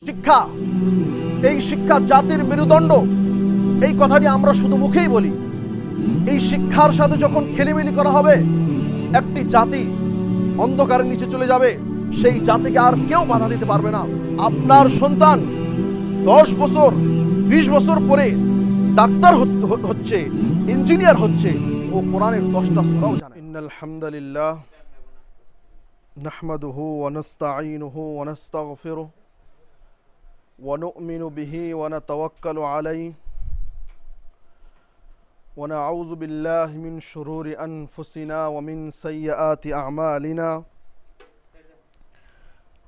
শিক্ষা, এই শিক্ষা জাতির মেরুদণ্ড, এই কথাটি আমরা শুধু মুখেই বলি। এই শিক্ষার সাথে যখন খেলিমেলি করা হবে, একটি জাতি অন্ধকারের নিচে চলে যাবে। সেই জাতিকে আর কেউ বাধা দিতে পারবে না। আপনার সন্তান 10 বছর 20 বছর পরে ডাক্তার হচ্ছে, ইঞ্জিনিয়ার হচ্ছে, ও কোরআনের 10টা সূরাও জানে। ইন্নাল হামদুলিল্লাহ নাহমাদুহু ওয়া নাস্তাঈনুহু ওয়া নাস্তাগফিরুহু ওয়া নু'মিনু বিহি ওয়া নাতাওয়াক্কালু আলাইহি ওয়া নাউযু বিল্লাহি মিন শুরুরি আনফুসিনা ওয়া মিন সাইয়্যাতি আ'মালিনা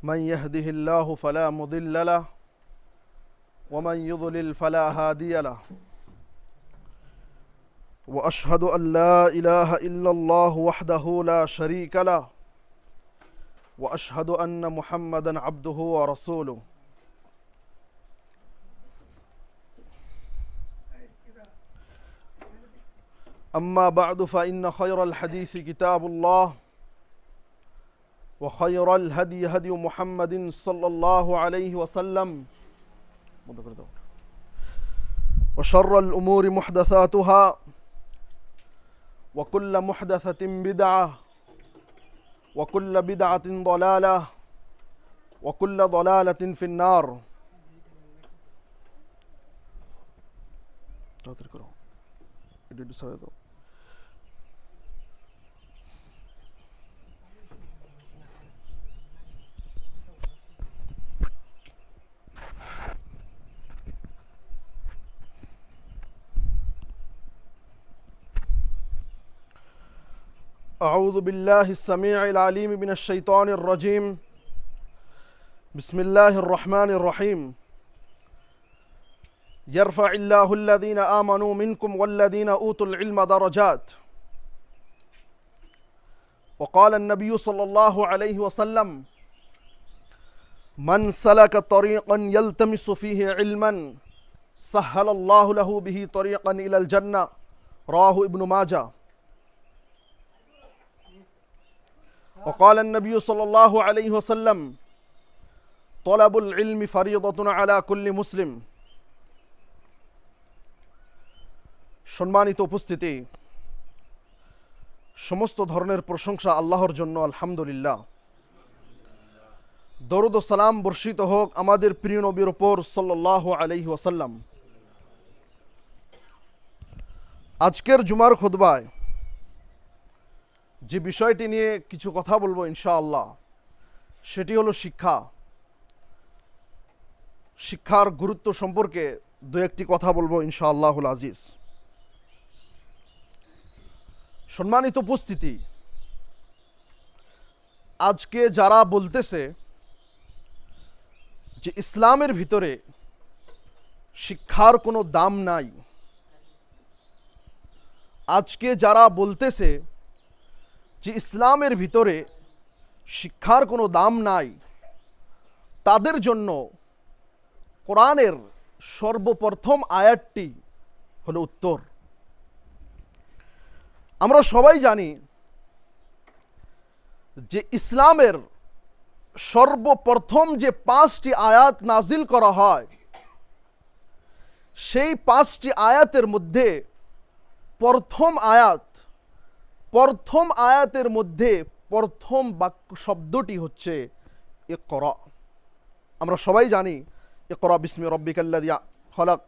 মান ইয়াহদিহিল্লাহু ফালা মুদিল্লা লাহু ওয়া মান ইউদ্লিল ফালা হাদিয়া লাহু ওয়া আশহাদু আল লা ইলাহা ইল্লাল্লাহু ওয়াহদাহু লা শারীকা লাহু ওয়া আশহাদু আন্না মুহাম্মাদান আবদুহু ওয়া রাসূলুহু। أما بعد فإن خير الحديث كتاب الله وخير الهدي هدي محمد صلى الله عليه وسلم وشر الأمور محدثاتها وكل محدثة بدعة وكل بدعة ضلالة وكل ضلالة في النار. أعوذ بالله السميع العليم من الشيطان الرجيم. بسم الله الرحمن الرحيم. يرفع الله الذين آمنوا منكم والذين أوتوا العلم درجات. وقال النبي صلى الله عليه وسلم من سلك طريقا يلتمس فيه علما سهل الله له به طريقا إلى الجنة. رواه ابن ماجه. وقال النبي صلى الله عليه وسلم طلب العلم فريضة على كل مسلم. সম্মানিত উপস্থিতি, সমস্ত ধরনের প্রশংসা আল্লাহর জন্য। আলহামদুলিল্লাহ। দরুদ ও সালাম বর্ষিত হোক আমাদের প্রিয় নবীর উপর সাল্লাল্লাহু আলাইহি ওয়াসাল্লাম। আজকের জুমার খুতবায় যে বিষয়টি নিয়ে কিছু কথা বলবো ইনশাআল্লাহ, সেটি হলো শিক্ষা। শিক্ষার গুরুত্ব সম্পর্কে দু একটি কথা বলবো ইনশাআল্লাহুল আজিজ। সম্মানিত উপস্থিতি, আজকে যারা বলতেছে যে ইসলামের ভিতরে শিক্ষার কোনো দাম নাই, আজকে যারা বলতেছে যে ইসলামের ভিতরে শিক্ষার কোনো দাম নাই, তাদের জন্য কোরআনের সর্বপ্রথম আয়াতটি হলো উত্তর। আমরা সবাই জানি যে ইসলামের সর্বপ্রথম যে 5টি আয়াত নাজিল করা হয়, সেই 5টি আয়াতের মধ্যে প্রথম আয়াতের মধ্যে প্রথম বাক্য শব্দটি হচ্ছে ইকরা। আমরা সবাই জানি ইকরা বিস্মি রব্বিকাল্লাযী খলাক।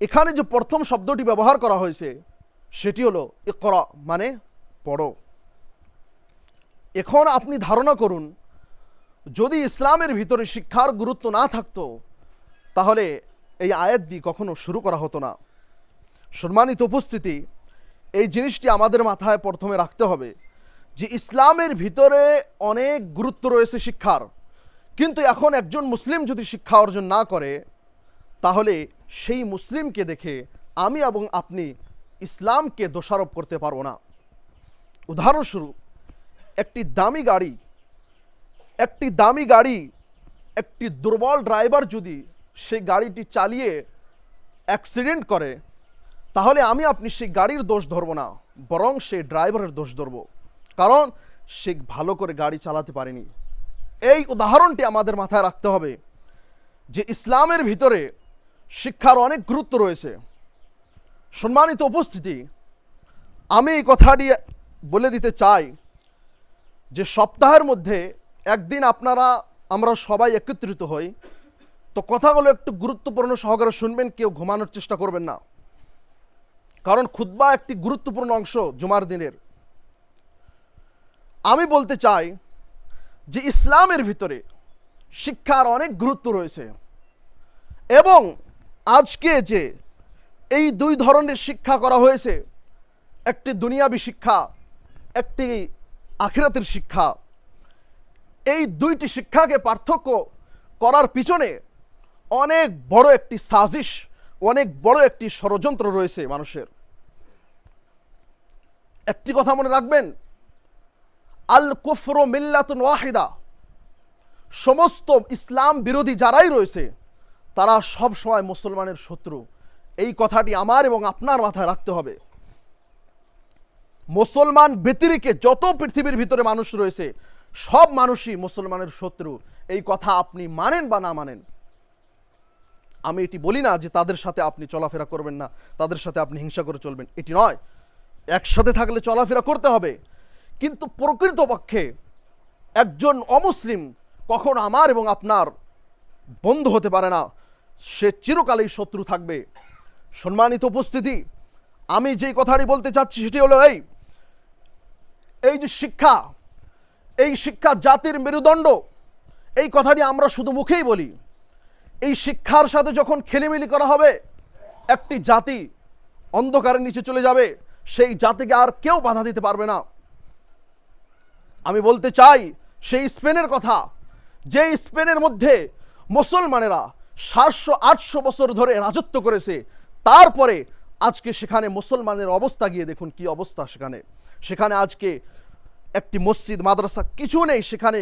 এখানে যে প্রথম শব্দটি ব্যবহার করা হয়েছে সেটি হলো ইকরা, মানে পড়ো। এখন আপনি ধারণা করুন, যদি ইসলামের ভিতরে শিক্ষার গুরুত্ব না থাকতো, তাহলে এই আয়াত দিয়ে কখনো শুরু করা হতো না। সম্মানিত উপস্থিতি, এই জিনিসটি আমাদের মাথায় প্রথমে রাখতে হবে যে ইসলামের ভিতরে অনেক গুরুত্ব রয়েছে শিক্ষার, কিন্তু এখন একজন মুসলিম যদি শিক্ষা অর্জন না করে, তাহলে সেই মুসলিমকে দেখে আমি এবং আপনি ইসলামকে দোষারোপ করতে পারবো না। উদাহরণস্বরূপ, একটি দামি গাড়ি একটি দুর্বল ড্রাইভার যদি সেই গাড়িটি চালিয়ে অ্যাক্সিডেন্ট করে, তাহলে আমি আপনি সেই গাড়ির দোষ ধরবো না, বরং সেই ড্রাইভারের দোষ ধরব, কারণ সে ভালো করে গাড়ি চালাতে পারেনি। এই উদাহরণটি আমাদের মাথায় রাখতে হবে যে ইসলামের ভিতরে শিক্ষার অনেক গুরুত্ব রয়েছে। সম্মানিত উপস্থিতি, আমি এই কথাটি বলে দিতে চাই যে সপ্তাহের মধ্যে একদিন আমরা সবাই একত্রিত হই, তো কথাগুলো একটু গুরুত্বপূর্ণ সহকারে শুনবেন, কেউ ঘুমানোর চেষ্টা করবেন না, কারণ খুতবা একটি গুরুত্বপূর্ণ অংশ জুমার দিনের। আমি বলতে চাই যে ইসলামের ভিতরে শিক্ষার অনেক গুরুত্ব রয়েছে, এবং আজকে যে এই দুই ধরনের শিক্ষা করা হয়েছে, একটি দুনিয়াবী শিক্ষা, একটি আখিরাতের শিক্ষা, এই দুইটি শিক্ষাকে পার্থক্য করার পিছনে অনেক বড় একটি সাজিশ, অনেক বড় একটি ষড়যন্ত্র রয়েছে মানুষের। একটি কথা মনে রাখবেন, আল কুফরু মিল্লাতুন ওয়াহিদা, সমস্ত ইসলাম বিরোধী যারাই রয়েছে তারা সব সময় মুসলমানের শত্রু। এই কথাটি আমার এবং আপনার মাথায় রাখতে হবে। মুসলমান ব্যতিরেকে যত পৃথিবীর ভিতরে মানুষ রয়েছে সব মানুষই মুসলমানের শত্রু। এই কথা আপনি মানেন বা না মানেন, আমি এটি বলি না যে তাদের সাথে আপনি চলাফেরা করবেন না, তাদের সাথে আপনি হিংসা করে চলবেন, এটি নয়। একসাথে থাকলে চলাফেরা করতে হবে, কিন্তু প্রকৃতপক্ষে একজন অমুসলিম কখন আমার এবং আপনার বন্ধু হতে পারে না, সে চিরকালেই শত্রু থাকবে। সম্মানিত উপস্থিতি, আমি যেই কথাটি বলতে চাচ্ছি সেটি হলো এই যে শিক্ষা, এই শিক্ষা জাতির মেরুদণ্ড, এই কথাটি আমরা শুধু মুখেই বলি। এই শিক্ষার সাথে যখন খেলিমেলি করা হবে, একটি জাতি অন্ধকারের নিচে চলে যাবে, সেই জাতিকে আর কেউ বাধা দিতে পারবে না। আমি বলতে চাই সেই স্পেনের কথা, যে স্পেনের মধ্যে মুসলমানেরা 700-800 বছর ধরে রাজত্ব করেছে, তারপরে আজকে সেখানে মুসলমানের অবস্থা গিয়ে দেখুন কি অবস্থা। সেখানে আজকে একটি মসজিদ, মাদ্রাসা কিছু নেই, সেখানে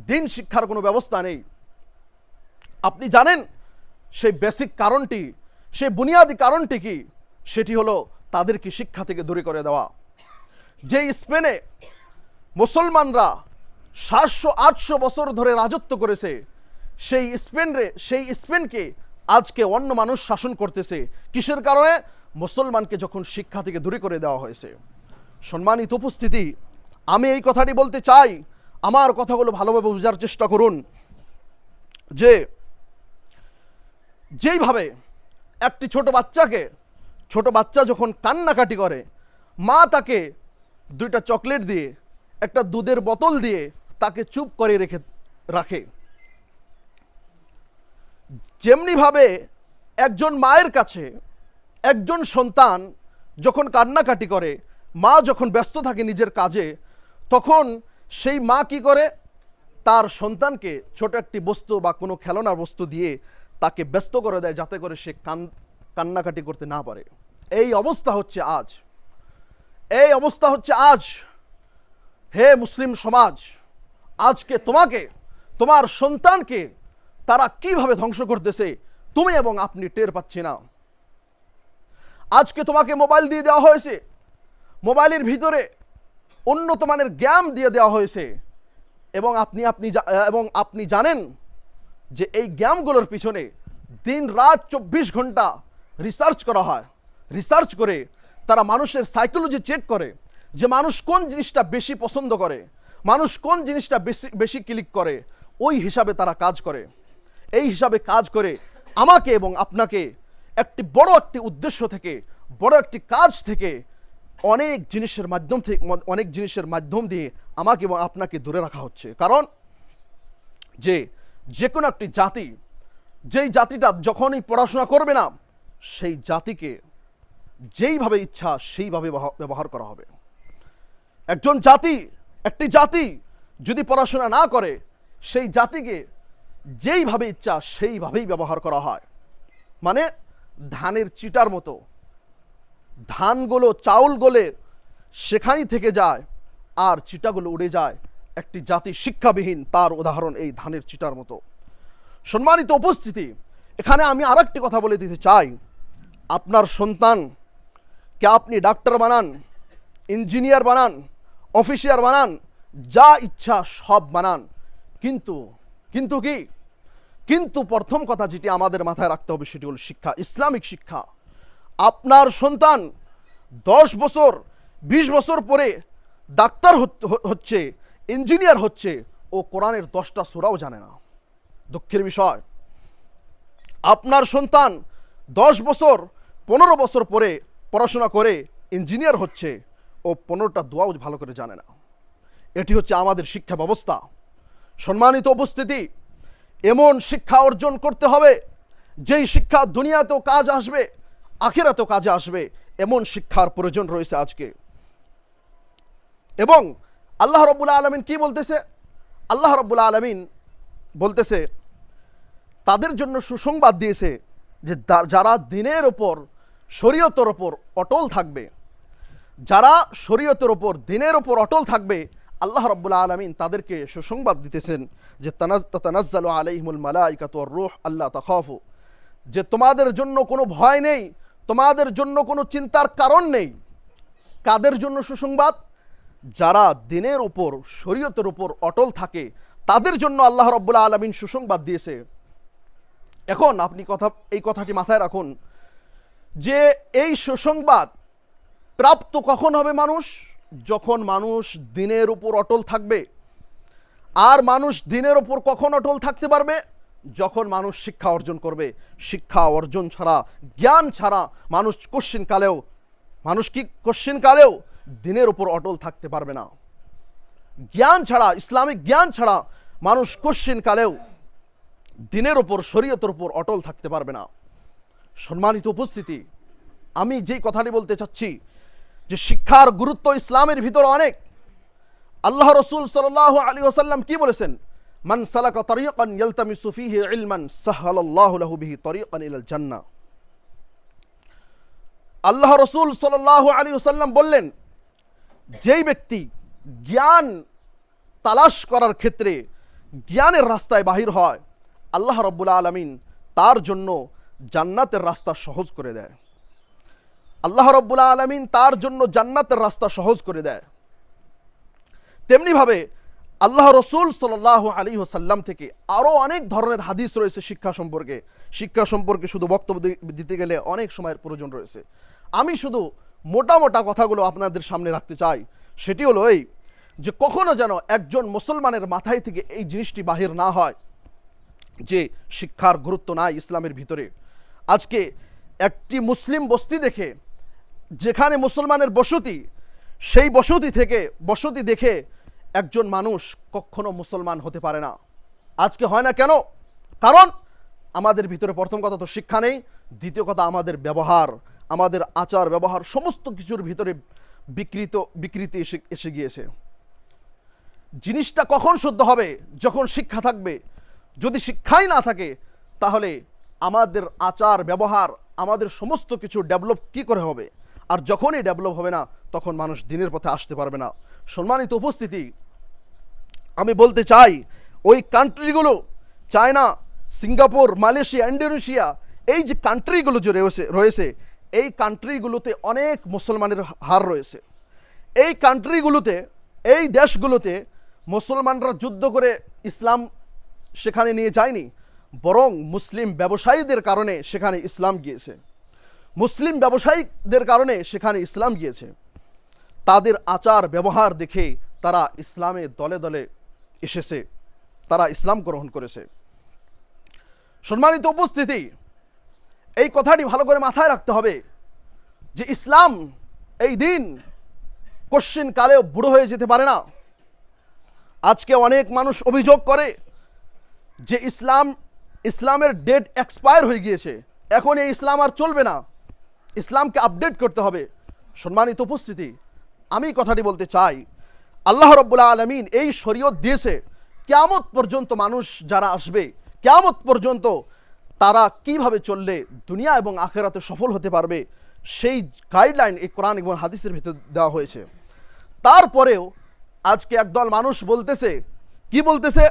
দিন শিক্ষার কোনো ব্যবস্থা নেই। আপনি জানেন সেই বেসিক কারণটি, সেই বুনিয়াদি কারণটি কি? সেটি হলো তাদেরকে শিক্ষা থেকে দূরে করে দেওয়া। যে স্পেনে মুসলমানরা 700-800 বছর ধরে রাজত্ব করেছে, সেই স্পেনকে আজকে অন্য মানুষ শাসন করতেছে। কিসের কারণে? মুসলমানকে যখন শিক্ষা থেকে দূরে করে দেওয়া হয়েছে। সম্মানিত উপস্থিতি, আমি এই কথাটি বলতে চাই, আমার কথাগুলো ভালোভাবে বোঝার চেষ্টা করুন, যে যেইভাবে একটি ছোট বাচ্চা যখন কান্নাকাটি করে, মা তাকে 2টা চকলেট দিয়ে, একটা দুধের বোতল দিয়ে তাকে চুপ করে রাখে, যেমনিভাবে একজন মায়ের কাছে একজন সন্তান যখন কান্নাকাটি করে, মা যখন ব্যস্ত থাকে নিজের কাজে, তখন সেই মা কি করে? তার সন্তানকে ছোট একটি বস্তু বা কোনো খেলনার বস্তু দিয়ে তাকে ব্যস্ত করে দেয়, যাতে করে সে কান্নাকাটি করতে না পারে। এই অবস্থা হচ্ছে আজ। হে মুসলিম সমাজ, আজকে তোমার সন্তানকে তারা কিভাবে ধ্বংস করতেছে তুমি এবং আপনি টের পাচ্ছি না। আজকে তোমাকে মোবাইল দিয়ে দেওয়া হয়েছে, মোবাইলের ভিতরে উন্নত মানের জ্ঞান দিয়ে দেওয়া হয়েছে, এবং আপনি জানেন যে এই জ্ঞানগুলোর পিছনে দিন রাত 24 ঘন্টা রিসার্চ করা হয়। রিসার্চ করে তারা মানুষের সাইকোলজি চেক করে, যে মানুষ কোন জিনিসটা বেশি পছন্দ করে, মানুষ কোন জিনিসটা বেশি ক্লিক করে, ওই হিসাবে তারা কাজ করে। এই হিসাবে কাজ করে আমাকে এবং আপনাকে বড় একটি উদ্দেশ্য থেকে, বড় একটি কাজ থেকে, অনেক জিনিসের মাধ্যম দিয়ে আমাকে এবং আপনাকে দূরে রাখা হচ্ছে। কারণ যে কোনো একটি জাতি, যেই জাতিটা যখনই পড়াশোনা করবে না, সেই জাতিকে যেইভাবে ইচ্ছা সেইভাবে ব্যবহার করা হবে। একটি জাতি যদি পড়াশোনা না করে, সেই জাতিকে যেইভাবে ইচ্ছা সেইভাবেই ব্যবহার করা হয়। মানে ধানের চিটার মতো, ধানগুলো চাউল গলে সেখানেই থেকে যায়, আর চিটাগুলো উড়ে যায়। একটি জাতি শিক্ষাবিহীন, তার উদাহরণ এই ধানের চিটার মতো। সম্মানিত উপস্থিতি, এখানে আমি আরেকটি কথা বলে দিতে চাই। আপনার সন্তানকে আপনি ডাক্তার বানান, ইঞ্জিনিয়ার বানান, অফিসার বানান, যা ইচ্ছা সব বানান, কিন্তু কি কিন্তু প্রথম কথা যেটি আমাদের মাথায় রাখতে হবে সেটি হল শিক্ষা, ইসলামিক শিক্ষা। আপনার সন্তান 10 বছর 20 বছর পরে ডাক্তার হচ্ছে, ইঞ্জিনিয়ার হচ্ছে, ও কোরআনের 10টা সূরাও জানে না। দুঃখের বিষয়, আপনার সন্তান 10 বছর 15 বছর পরে পড়াশোনা করে ইঞ্জিনিয়ার হচ্ছে, ও 15টা দোয়াও ভালো করে জানে না। এটি হচ্ছে আমাদের শিক্ষা ব্যবস্থা। সম্মানিত উপস্থিতি, এমন শিক্ষা অর্জন করতে হবে যেই শিক্ষা দুনিয়াতেও কাজ আসবে, আখিরাতেও কাজে আসবে। এমন শিক্ষার প্রয়োজন রয়েছে আজকে। এবং আল্লাহ রাব্বুল আলামিন কি বলতেছে? আল্লাহ রাব্বুল আলামিন বলতেছে তাদের জন্য সুসংবাদ দিয়েছে যে যারা দিনের ওপর শরীয়তের ওপর অটল থাকবে, যারা শরীয়তের ওপর দিনের ওপর অটল থাকবে, আল্লাহ রাব্বুল আলামিন তাদেরকে সুসংবাদ দিতেছেন যে তানাজ্জালু আলাইহিমুল মালাইকাতু ওয়ার রূহ আল্লা তাখাফু, যে তোমাদের জন্য কোনো ভয় নেই, তোমাদের জন্য কোনো চিন্তার কারণ নেই। কাদের জন্য সুসংবাদ? যারা দিনের উপর শরীয়তের উপর অটল থাকে, তাদের জন্য আল্লাহ রাব্বুল আলামিন সুসংবাদ দিয়েছে। এখন আপনি এই কথাটি মাথায় রাখুন যে এই সুসংবাদ প্রাপ্ত কখন হবে মানুষ? যখন মানুষ দিনের উপর অটল থাকবে। আর মানুষ দিনের উপর কখন অটল থাকতে পারবে? যখন মানুষ শিক্ষা অর্জন করবে। শিক্ষা অর্জন ছাড়া, জ্ঞান ছাড়া মানুষ কোশ্চিনকালেও দিনের উপর অটল থাকতে পারবে না। জ্ঞান ছাড়া, ইসলামিক জ্ঞান ছাড়া মানুষ কোশ্চিনকালেও দিনের উপর শরীয়তের উপর অটল থাকতে পারবে না। সম্মানিত উপস্থিতি, আমি যেই কথাটি বলতে চাচ্ছি যে শিক্ষার গুরুত্ব ইসলামের ভিতরে অনেক। আল্লাহ রাসূল সাল্লাল্লাহু আলাইহি ওয়াসাল্লাম কি বলেছেন? মান সালাকা তারিকান ইয়ালতামিসু ফীহি ইলমান সাহালাল্লাহু লাহু বিহি তারিকান ইলাল জান্নাহ। আল্লাহ রাসূল সাল্লাল্লাহু আলাইহি ওয়াসাল্লাম বললেন, যেই ব্যক্তি জ্ঞান তালাশ করার ক্ষেত্রে জ্ঞানের রাস্তায় বাহির হয়, আল্লাহ রাব্বুল আলামিন তার জন্য জান্নাতের রাস্তা সহজ করে দেয়। আল্লাহ রাব্বুল আলামিন তার জন্য জান্নাতের রাস্তা সহজ করে দেয়। তেমনিভাবে আল্লাহ রাসূল সাল্লাল্লাহু আলাইহি ওয়াসাল্লাম থেকে আরও অনেক ধরনের হাদিস রয়েছে শিক্ষা সম্পর্কে। শিক্ষা সম্পর্কে শুধু বক্তব্য দিতে গেলে অনেক সময়ের প্রয়োজন রয়েছে। আমি শুধু মোটা মোটা কথাগুলো আপনাদের সামনে রাখতে চাই। সেটি হলো এই যে কখনো যেন একজন মুসলমানের মাথায় থেকে এই জিনিসটি বাহির না হয় যে শিক্ষার গুরুত্ব নাই ইসলামের ভিতরে। আজকে একটি মুসলিম বস্তি দেখে, যেখানে মুসলমানের বসতি, সেই বসতি দেখে একজন মানুষ কখনো মুসলমান হতে পারে না। আজকে হয় না কেন? কারণ আমাদের ভিতরে প্রথম কথা তো শিক্ষা নেই, দ্বিতীয় কথা আমাদের ব্যবহার, আমাদের আচার ব্যবহার সমস্ত কিছুর ভিতরে বিকৃতি এসে গিয়েছে। জিনিসটা কখন শুদ্ধ হবে? যখন শিক্ষা থাকবে। যদি শিক্ষাই না থাকে তাহলে আমাদের আচার ব্যবহার, আমাদের সমস্ত কিছু ডেভেলপ কি করে হবে? আর যখনই ডেভেলপ হবে না, তখন মানুষ দিনের পথে আসতে পারবে না। সম্মানিত উপস্থিতি, আমি বলতে চাই ওই কান্ট্রিগুলো, চায়না, সিঙ্গাপুর, মালয়েশিয়া, ইন্দোনেশিয়া, এই যে কান্ট্রিগুলো যে রয়েছে এই কান্ট্রিগুলোতে অনেক মুসলমানের হার রয়েছে। এই কান্ট্রিগুলোতে, এই দেশগুলোতে মুসলমানরা যুদ্ধ করে ইসলাম সেখানে নিয়ে যায়নি, বরং মুসলিম ব্যবসায়ীদের কারণে সেখানে ইসলাম গিয়েছে। মুসলিম ব্যবসায়ীদের কারণে সেখানে ইসলাম গিয়েছে। তাদের আচার ব্যবহার দেখে তারা ইসলামে দলে দলে এসেছে, তারা ইসলাম গ্রহণ করেছে। সম্মানিত উপস্থিতি, এই কথাটি ভালো করে মাথায় রাখতে হবে যে ইসলাম, এই দিন কোশ্চিন কালেও বুড়ো হয়ে যেতে পারে না। আজকে অনেক মানুষ অভিযোগ করে যে ইসলামের ডেট এক্সপায়ার হয়ে গিয়েছে, এখন এই ইসলাম আর চলবে না, ইসলামকে আপডেট করতে হবে। সম্মানিত উপস্থিতি, আমি কথাটি বলতে চাই, আল্লাহ রাব্বুল আলামিন এই শরীয়ত দিয়েছে, কিয়ামত পর্যন্ত মানুষ যারা আসবে, কিয়ামত পর্যন্ত তারা কিভাবে চললে দুনিয়া এবং আখিরাতে সফল হতে পারবে, সেই গাইডলাইন এই কোরআন এবং হাদিসের ভিতরে দেওয়া হয়েছে। তারপরেও আজকে একদল মানুষ বলতেছে, কি বলতেছে?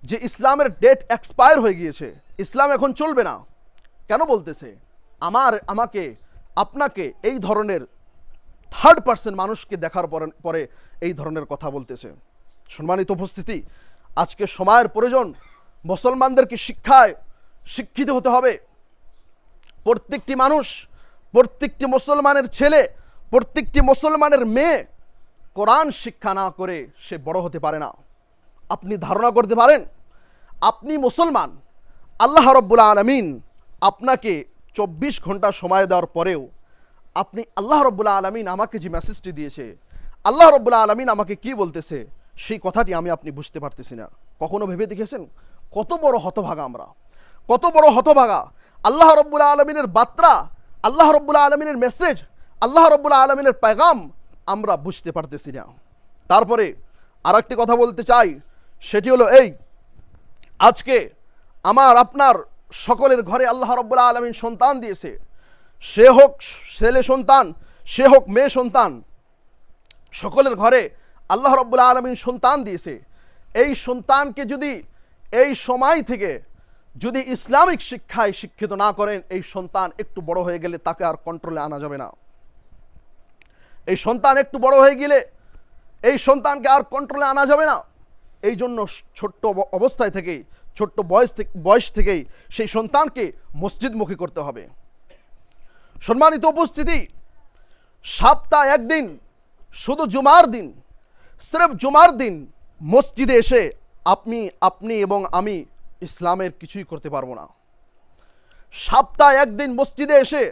যে ইসলামের ডেট এক্সপায়ার হয়ে গিয়েছে, ইসলাম এখন চলবে না। কেন বলতেছে? আমাকে আপনাকে এই ধরনের থার্ড পার্সন মানুষকে দেখার পরে এই ধরনের কথা বলতেছে। সম্মানিত উপস্থিতি, আজকে সময়ের প্রয়োজন, মুসলমানদেরকে শিক্ষায় শিক্ষিত হতে হবে। প্রত্যেকটি মানুষ, প্রত্যেকটি মুসলমানের ছেলে, প্রত্যেকটি মুসলমানের মেয়ে কোরআন শিক্ষা না করে সে বড় হতে পারে না। আপনি ধারণা করতে পারেন, আপনি মুসলমান, আল্লাহ রাব্বুল আলামিন আপনাকে 24 ঘন্টা সময় দেওয়ার পরেও আপনি আল্লাহ রাব্বুল আলামিন আমাকে যে মেসেজটি দিয়েছে, আল্লাহ রাব্বুল আলামিন আমাকে কি বলতেছে, সেই কথাটি আপনি বুঝতে পারতেছি না। কখনো ভেবে দেখেছেন কত বড় হতভাগা আমরা, কত বড় হতভাগা? আল্লাহ রাব্বুল আলামিনের বার্তা, আল্লাহ রাব্বুল আলামিনের মেসেজ, আল্লাহ রাব্বুল আলামিনের পেগাম আমরা বুঝতে পারতেছি না। তারপরে আরেকটি কথা বলতে চাই, সেটি হলো এই, আজকে আমার আপনার সকলের ঘরে আল্লাহ রাব্বুল আলামিন সন্তান দিয়েছে, সে হোক ছেলে সন্তান, সে হোক মেয়ে সন্তান, সকলের ঘরে আল্লাহ রাব্বুল আলামিন সন্তান দিয়েছে। এই সন্তানকে যদি এই সময় থেকে যদি ইসলামিক শিক্ষায় শিক্ষিত না করেন, এই সন্তান একটু বড় হয়ে গেলে তাকে আর কন্ট্রোলে আনা যাবে না। এই সন্তান একটু বড় হয়ে গেলে এই সন্তানকে আর কন্ট্রোলে আনা যাবে না। এই জন্য ছোট্ট অবস্থায় থেকেই, ছোট্ট বয়স থেকেই সেই সন্তানকে মসজিদমুখী করতে হবে। সম্মানিত উপস্থিতি, সপ্তাহে একদিন, শুধু জুমার দিন, সির্ফ জুমার দিন মসজিদে এসে আপনি এবং আমি ইসলামের কিছুই করতে পারবো না। সপ্তাহে একদিন মসজিদে এসে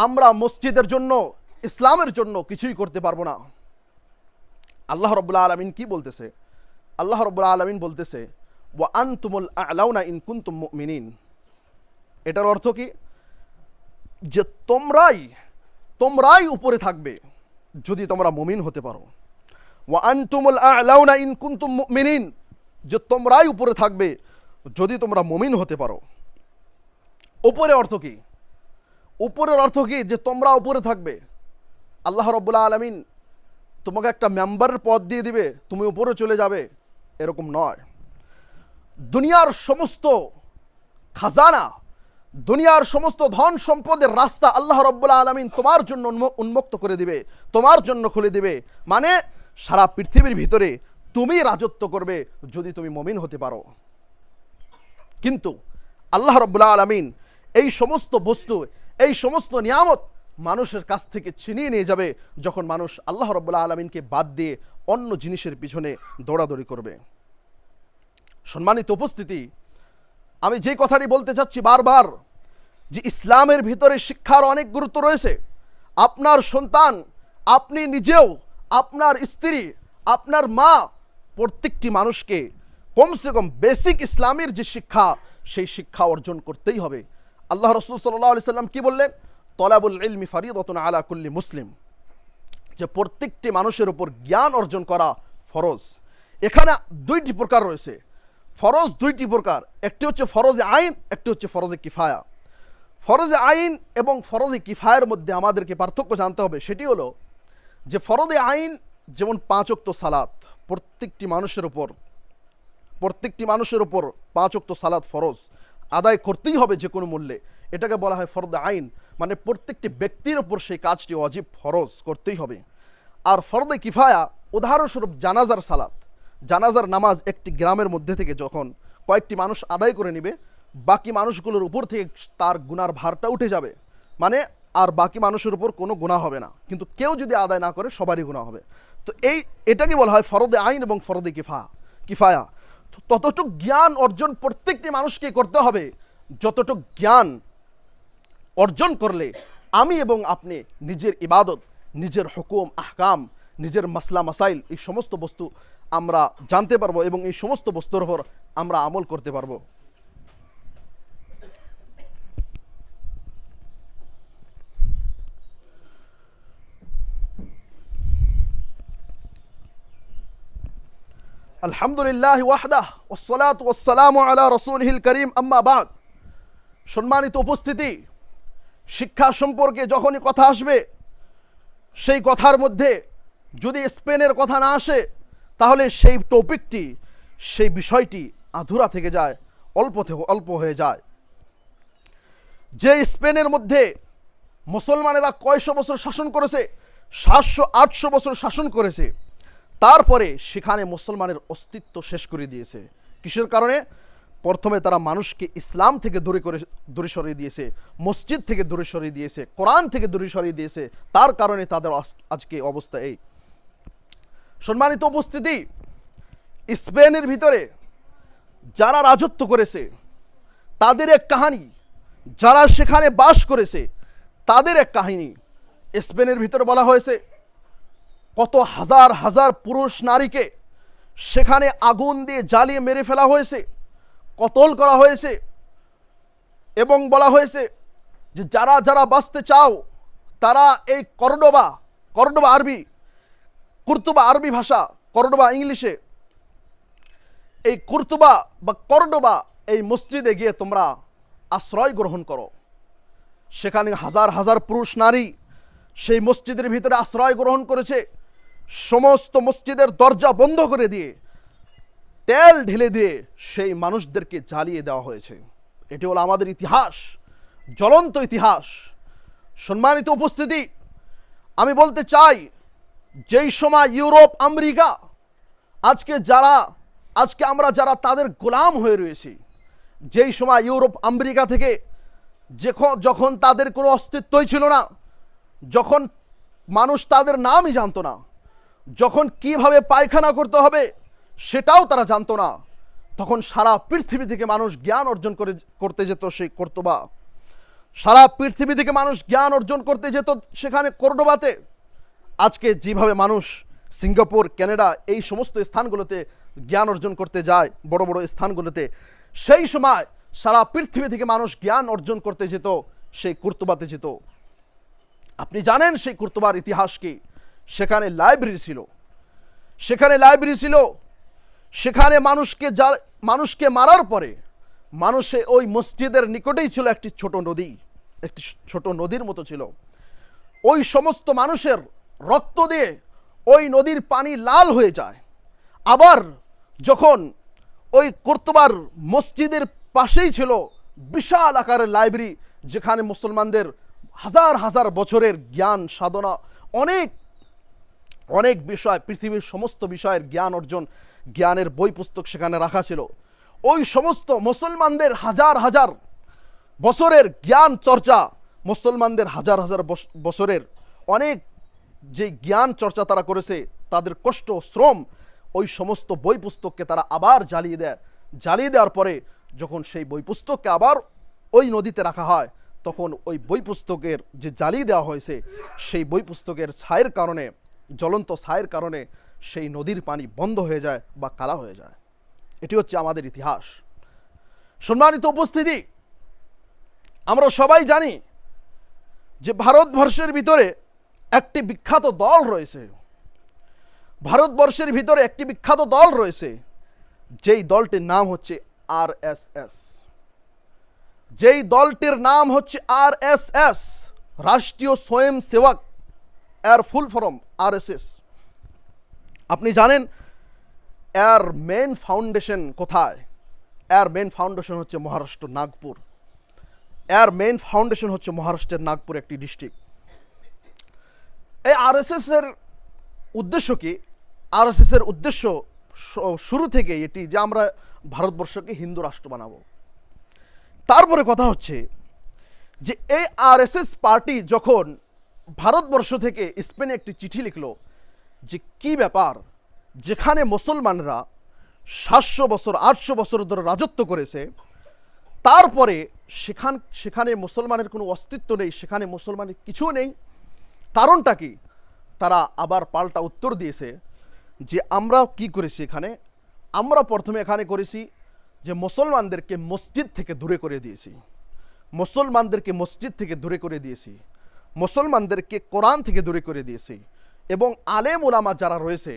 আমরা মসজিদের জন্য, ইসলামের জন্য কিছুই করতে পারবো না। আল্লাহ রাব্বুল আলামিন কি বলতেছে? আল্লাহ রাব্বুল আলামিন বলতেছে, ওয়া আনতুমুল আ'লাউনা ইন কুনতুম মুমিনিন। এটার অর্থ কি? যে তোমরাই উপরে থাকবে যদি তোমরা মুমিন হতে পারো। ওয়া আনতুমুল আ'লাউনা ইন কুনতুম মুমিনিন, যে তোমরাই উপরে থাকবে যদি তোমরা মুমিন হতে পারো। উপরে অর্থ কি? উপরের অর্থ কি? যে তোমরা উপরে থাকবে। আল্লাহ রাব্বুল আলামিন তোমাকে একটা মেম্বারের পদ দিয়ে দিবে, তুমি উপরে চলে যাবে, এরকম নয়। দুনিয়ার সমস্ত খাজানা, দুনিয়ার সমস্ত ধন সম্পদের রাস্তা আল্লাহ রাব্বুল আলামিন তোমার জন্য উন্মুক্ত করে দিবে, তোমার জন্য খুলে দিবে। মানে সারা পৃথিবীর ভিতরে তুমি রাজত্ব করবে যদি তুমি মুমিন হতে পারো। কিন্তু আল্লাহ রাব্বুল আলামিন এই সমস্ত বস্তু, এই সমস্ত নিয়ামত মানুষের কাছ থেকে ছিনিয়ে নিয়ে যাবে যখন মানুষ আল্লাহ রাব্বুল আলামিনকে বাদ দিয়ে অন্য জিনিসের পিছনে দৌড়াদৌড়ি করবে। সম্মানিত উপস্থিতি, আমি যে কথাটি বলতে চাচ্ছি বারবার, যে ইসলামের ভিতরে শিক্ষার অনেক গুরুত্ব রয়েছে। আপনার সন্তান, আপনি নিজেও, আপনার স্ত্রী, আপনার মা, প্রত্যেকটি মানুষকে কমসে কম বেসিক ইসলামের যে শিক্ষা, সেই শিক্ষা অর্জন করতেই হবে। আল্লাহ রাসূল সাল্লাল্লাহু আলাইহি সাল্লাম কি বললেন? তলাবুল ইলমি ফারিদাতুন আলা কুল্লি মুসলিম, যে প্রত্যেকটি মানুষের উপর জ্ঞান অর্জন করা ফরজ। এখানে দুইটি প্রকার রয়েছে, ফরজ দুইটি প্রকার, একটি হচ্ছে ফরজে আইন, একটি হচ্ছে ফরজে কিফায়া। ফরজে আইন এবং ফরজে কিফায়ের মধ্যে আমাদেরকে পার্থক্য জানতে হবে। সেটি হলো যে ফরজে আইন যেমন 5 ওয়াক্ত সালাত, প্রত্যেকটি মানুষের উপর 5 ওয়াক্ত সালাত ফরজ, আদায় করতেই হবে যে কোনো মূল্যে, এটাকে বলা হয় ফরজে আইন। মানে প্রত্যেকটি ব্যক্তির উপর সেই কাজটি ওয়াজিব, ফরজ করতেই হবে। আর ফরজে কিফায়া, উদাহরণস্বরূপ জানাজার সালাত, জানাজার নামাজ একটি গ্রামের মধ্যে থেকে যখন কয়েকটি মানুষ আদায় করে নেবে, বাকি মানুষগুলোর উপর থেকে তার গুনার ভারটা উঠে যাবে। মানে আর বাকি মানুষের উপর কোনো গুনাহ হবে না, কিন্তু কেউ যদি আদায় না করে সবারই গুনাহ হবে। তো এটাকে বলা হয় ফরজে আইন এবং ফরজে কিফায়া। ততটুক জ্ঞান অর্জন প্রত্যেকটি মানুষকে করতে হবে, যতটুক জ্ঞান অর্জন করলে আমি এবং আপনি নিজের ইবাদত, নিজের হুকুম আহকাম, নিজের মাসলা মাসাইল, এই সমস্ত বস্তু আমরা জানতে পারবো এবং এই সমস্ত বস্তুর উপর আমরা আমল করতে পারবো। আলহামদুলিল্লাহ ওয়াহদাহ ওয়াসসালাতু ওয়াসসালামু আলা রাসূলিহিল কারীম, আম্মা বাদ। সম্মানিত উপস্থিতি, শিক্ষা সম্পর্কে যখনই কথা আসবে, সেই কথার মধ্যে যদি স্পেনের কথা না আসে, তাহলে সেই টপিকটি, সেই বিষয়টি আধুরা থেকে যায়, অল্প হয়ে যায়। যে স্পেনের মধ্যে মুসলমানেরা কয়শো বছর শাসন করেছে, 700-800 বছর শাসন করেছে, তারপরে সেখানে মুসলমানের অস্তিত্ব শেষ করে দিয়েছে। কিসের কারণে? প্রথমে তারা মানুষকে ইসলাম থেকে দূরে সরিয়ে দিয়েছে, মসজিদ থেকে দূরে সরিয়ে দিয়েছে, কোরআন থেকে দূরে সরিয়ে দিয়েছে। তার কারণে তাদের আজকে অবস্থা এই। সম্মানিত উপস্থিতি, স্পেনের ভিতরে যারা রাজত্ব করেছে তাদের এক কাহিনী, যারা সেখানে বাস করেছে তাদের এক কাহিনী। স্পেনের ভিতরে বলা হয়েছে কত হাজার হাজার পুরুষ নারীকে সেখানে আগুন দিয়ে জ্বালিয়ে মেরে ফেলা হয়েছে, কতল করা হয়েছে। এবং বলা হয়েছে যে যারা যারা বাঁচতে চাও তারা এই কর্ডোবা আরবি, কুর্তুবা আরবি ভাষা, কর্ডোবা ইংলিশে, এই কুর্তুবা বা কর্ডোবা এই মসজিদে গিয়ে তোমরা আশ্রয় গ্রহণ করো। সেখানে হাজার হাজার পুরুষ নারী সেই মসজিদের ভিতরে আশ্রয় গ্রহণ করেছে। সমস্ত মসজিদের দরজা বন্ধ করে দিয়ে, তেল ঢেলে দিয়ে সেই মানুষদেরকে জ্বালিয়ে দেওয়া হয়েছে। এটি হলো আমাদের ইতিহাস, জ্বলন্ত ইতিহাস। সম্মানিত উপস্থিতি, আমি বলতে চাই, যেই সময় ইউরোপ আমেরিকা আজকে আমরা যারা তাদের গোলাম হয়ে রয়েছি, যেই সময় ইউরোপ আমেরিকা থেকে যখন তাদের কোনো অস্তিত্বই ছিল না, যখন মানুষ তাদের নামই জানতো না, যখন কিভাবে পায়খানা করতে হবে সেটাও তারা জানতো না, তখন সারা পৃথিবী থেকে মানুষ জ্ঞান অর্জন করতে যেত সেই কর্তোবা। সারা পৃথিবী থেকে মানুষ জ্ঞান অর্জন করতে যেত সেখানে কর্ডোবাতে। আজকে যেভাবে মানুষ সিঙ্গাপুর, কানাডা এই সমস্ত স্থানগুলোতে জ্ঞান অর্জন করতে যায়, বড় বড় স্থানগুলোতে, সেই সময় সারা পৃথিবী থেকে মানুষ জ্ঞান অর্জন করতে যেত সেই কর্তোবাতে যেত। আপনি জানেন সেই কর্তোবার ইতিহাস কি? সেখানে লাইব্রেরি ছিল, সেখানে মানুষকে মারার পরে মানুষে ওই মসজিদের নিকটেই ছিল একটি ছোট নদীর মতো ছিল। ওই সমস্ত মানুষের রক্ত দিয়ে ওই নদীর পানি লাল হয়ে যায়। আবার যখন ওই কর্তোবার মসজিদের পাশেই ছিল বিশাল আকারের লাইব্রেরি, যেখানে মুসলমানদের হাজার হাজার বছরের জ্ঞান সাধনা, অনেক বিষয়, পৃথিবীর সমস্ত বিষয়ের জ্ঞানের বই পুস্তক সেখানে রাখা ছিল। ওই সমস্ত মুসলমানদের হাজার হাজার বছরের জ্ঞান চর্চা, মুসলমানদের হাজার হাজার বছরের অনেক যে জ্ঞান চর্চা তারা করেছে, তাদের কষ্ট শ্রম, ওই সমস্ত বই পুস্তককে তারা আবার জ্বালিয়ে দেওয়ার পরে যখন সেই বই পুস্তককে আবার ওই নদীতে রাখা হয়, তখন ওই বই পুস্তকের যে জ্বালিয়ে দেওয়া হয়েছে সেই বই পুস্তকের ছায়ের কারণে, জ্বলন্ত ছায়ের কারণে সেই নদীর পানি বন্ধ হয়ে যায় বা কালা হয়ে যায়। এটি হচ্ছে আমাদের ইতিহাস। সম্মানিত উপস্থিতি, আমরা সবাই জানি যে ভারতবর্ষের ভিতরে একটি বিখ্যাত দল রয়েছে, যেই দলটির নাম হচ্ছে আরএসএস। যেই দলটির নাম হচ্ছে আরএসএস, রাষ্ট্রীয় স্বয়ংসেবক, এর ফুল ফর্ম আরএসএস। আপনি জানেন এর মেন ফাউন্ডেশন কোথায়? এর মেন ফাউন্ডেশন হচ্ছে মহারাষ্ট্র, নাগপুর। এর মেন ফাউন্ডেশন হচ্ছে মহারাষ্ট্রের নাগপুর একটি ডিস্ট্রিক্ট। এই আরএসএস এর উদ্দেশ্য কি? আরএসএস এর উদ্দেশ্য শুরু থেকে এটি যে আমরা ভারতবর্ষকে হিন্দু রাষ্ট্র বানাবো। তারপরে কথা হচ্ছে যে এই আরএসএস পার্টি যখন ভারতবর্ষ থেকে স্পেনে একটি চিঠি লিখলো যে কি ব্যাপার, যেখানে মুসলমানরা 700 বছর 800 বছর ধরে রাজত্ব করেছে, তারপরে সেখানে মুসলমানের কোনো অস্তিত্ব নেই, সেখানে মুসলমানের কিছু নেই। কারণটা কি? তারা আবার পাল্টা উত্তর দিয়েছে যে আমরা কি করেছি আমরা প্রথমে এখানে করেছি যে মুসলমানদেরকে মসজিদ থেকে দূরে করে দিয়েছি, মুসলমানদেরকে কোরআন থেকে দূরে করে দিয়েছি, এবং আলেম ওলামা যারা রয়েছে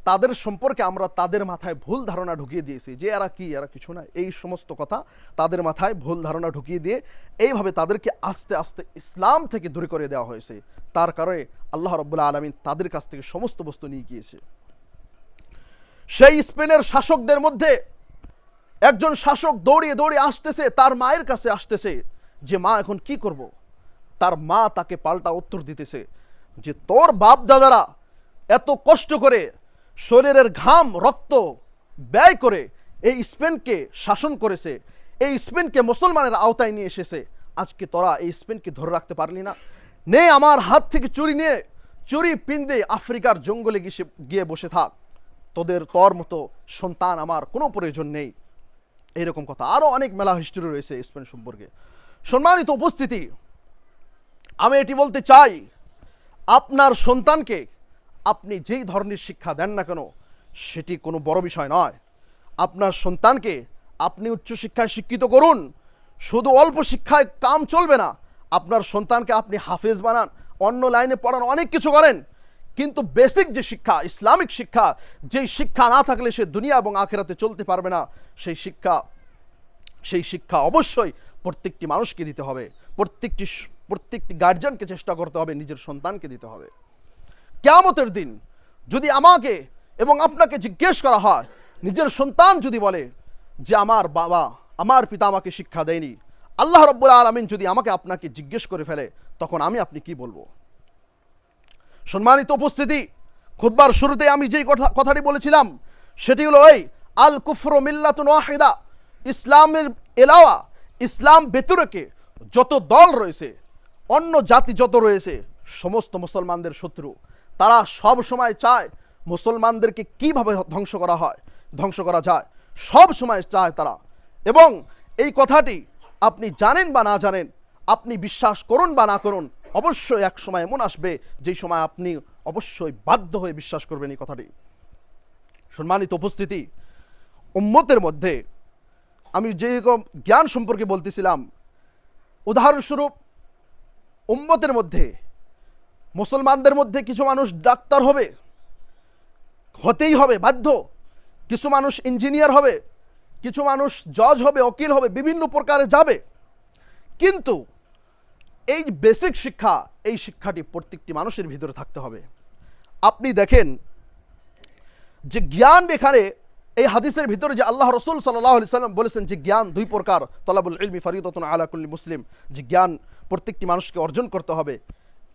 তাদের সম্পর্কে আমরা তাদের মাথায় ভুল ধারণা ঢুকিয়ে দিয়েছি যে এরা কিছু না, এই সমস্ত কথা তাদের মাথায় ভুল ধারণা ঢুকিয়ে দিয়ে এইভাবে তাদেরকে আস্তে আস্তে ইসলাম থেকে দূরে করে দেওয়া হয়েছে। তার কারণে আল্লাহ রাব্বুল আলামিন তাদের কাছ থেকে সমস্ত বস্তু নিয়ে গিয়েছে। সেই স্পেনের শাসকদের মধ্যে একজন শাসক দৌড়িয়ে আসতেছে, তার মায়ের কাছে আসতেছে যে মা এখন কি করব। তার মা তাকে পাল্টা উত্তর দিতেছে যে তোর বাপ দাদারা এত কষ্ট করে শরীরের ঘাম রক্ত ব্যয় করে এই স্পেনকে শাসন করেছে, এই স্পেনকে মুসলমানের আওতায় নিয়ে এসেছে, আজকে তোরা এই স্পেনকে ধরে রাখতে পারলি না? নে আমার হাত থেকে চুরি নিয়ে চুরি পিন্দে আফ্রিকার জঙ্গলে গিয়ে বসে থাক, তোর মতো সন্তান আমার কোনো প্রয়োজন নেই। এইরকম কথা আরও অনেক মেলা হিস্ট্রি রয়েছে স্পেন সম্পর্কে। সম্মানিত উপস্থিতি, আমি এটি বলতে চাই, আপনার সন্তানকে আপনি যেই ধরনের শিক্ষা দেন না কেন সেটি কোনো বড় বিষয় নয়। আপনার সন্তানকে আপনি উচ্চশিক্ষায় শিক্ষিত করুন, শুধু অল্প শিক্ষায় কাম চলবে না। আপনার সন্তানকে আপনি হাফেজ বানান, অন্য লাইনে পড়ান, অনেক কিছু করেন, কিন্তু বেসিক যে শিক্ষা, ইসলামিক শিক্ষা, যেই শিক্ষা না থাকলে সে দুনিয়া এবং আখিরাতে চলতে পারবে না, সেই শিক্ষা অবশ্যই প্রত্যেকটি মানুষকে দিতে হবে, প্রত্যেকটি গার্জিয়ানকে চেষ্টা করতে হবে, নিজের সন্তানকে দিতে হবে। কিয়ামতের দিন যদি আমাকে এবং আপনাকে জিজ্ঞেস করা হয়, নিজের সন্তান যদি বলে যে আমার বাবা, আমার পিতা আমাকে শিক্ষা দেয়নি, আল্লাহ রাব্বুল আলামিন যদি আমাকে আপনাকে জিজ্ঞেস করে ফেলে, তখন আপনি কি বলবো? সম্মানিত উপস্থিতি, খুতবার শুরুতে আমি যেই কথাটি বলেছিলাম সেটি হলো এই, আল কুফরু মিল্লাতুন ওয়াহিদা, ইসলামের এলাওয়া, ইসলাম ব্যতিরেকে যত দল রয়েছে, অন্য জাতি যত রয়েছে, সমস্ত মুসলমানদের শত্রু। তারা সব সময় চায় মুসলমানদেরকে কিভাবে ধ্বংস করা যায়, সব সময় চায় তারা। এবং এই কথাটি আপনি জানেন বা না জানেন, আপনি বিশ্বাস করুন বা না করুন, অবশ্যই এক সময় এমন আসবে যেই সময় আপনি অবশ্যই বাধ্য হয়ে বিশ্বাস করবেন এই কথাটি। সম্মানিত উপস্থিতি, উম্মতের মধ্যে আমি যেরকম জ্ঞান সম্পর্কে বলতেছিলাম, উদাহরণস্বরূপ উম্মতের মধ্যে, মুসলমানদের মধ্যে কিছু মানুষ ডাক্তার হতেই হবে বাধ্য, কিছু মানুষ ইঞ্জিনিয়ার হবে, কিছু মানুষ জজ হবে, উকিল হবে, বিভিন্ন প্রকারে যাবে। কিন্তু এই বেসিক শিক্ষা, এই শিক্ষাটি প্রত্যেকটি মানুষের ভিতরে থাকতে হবে। আপনি দেখেন যে জ্ঞান, এখানে এই হাদিসের ভিতরে যে আল্লাহ রসুল সাল্লাল্লাহু আলাইহি সাল্লাম বলেছেন যে জ্ঞান দুই প্রকার, তলাবুল ইলমি ফরিদাতুন আলা কুল্লি মুসলিম, যে জ্ঞান প্রত্যেকটি মানুষকে অর্জন করতে হবে,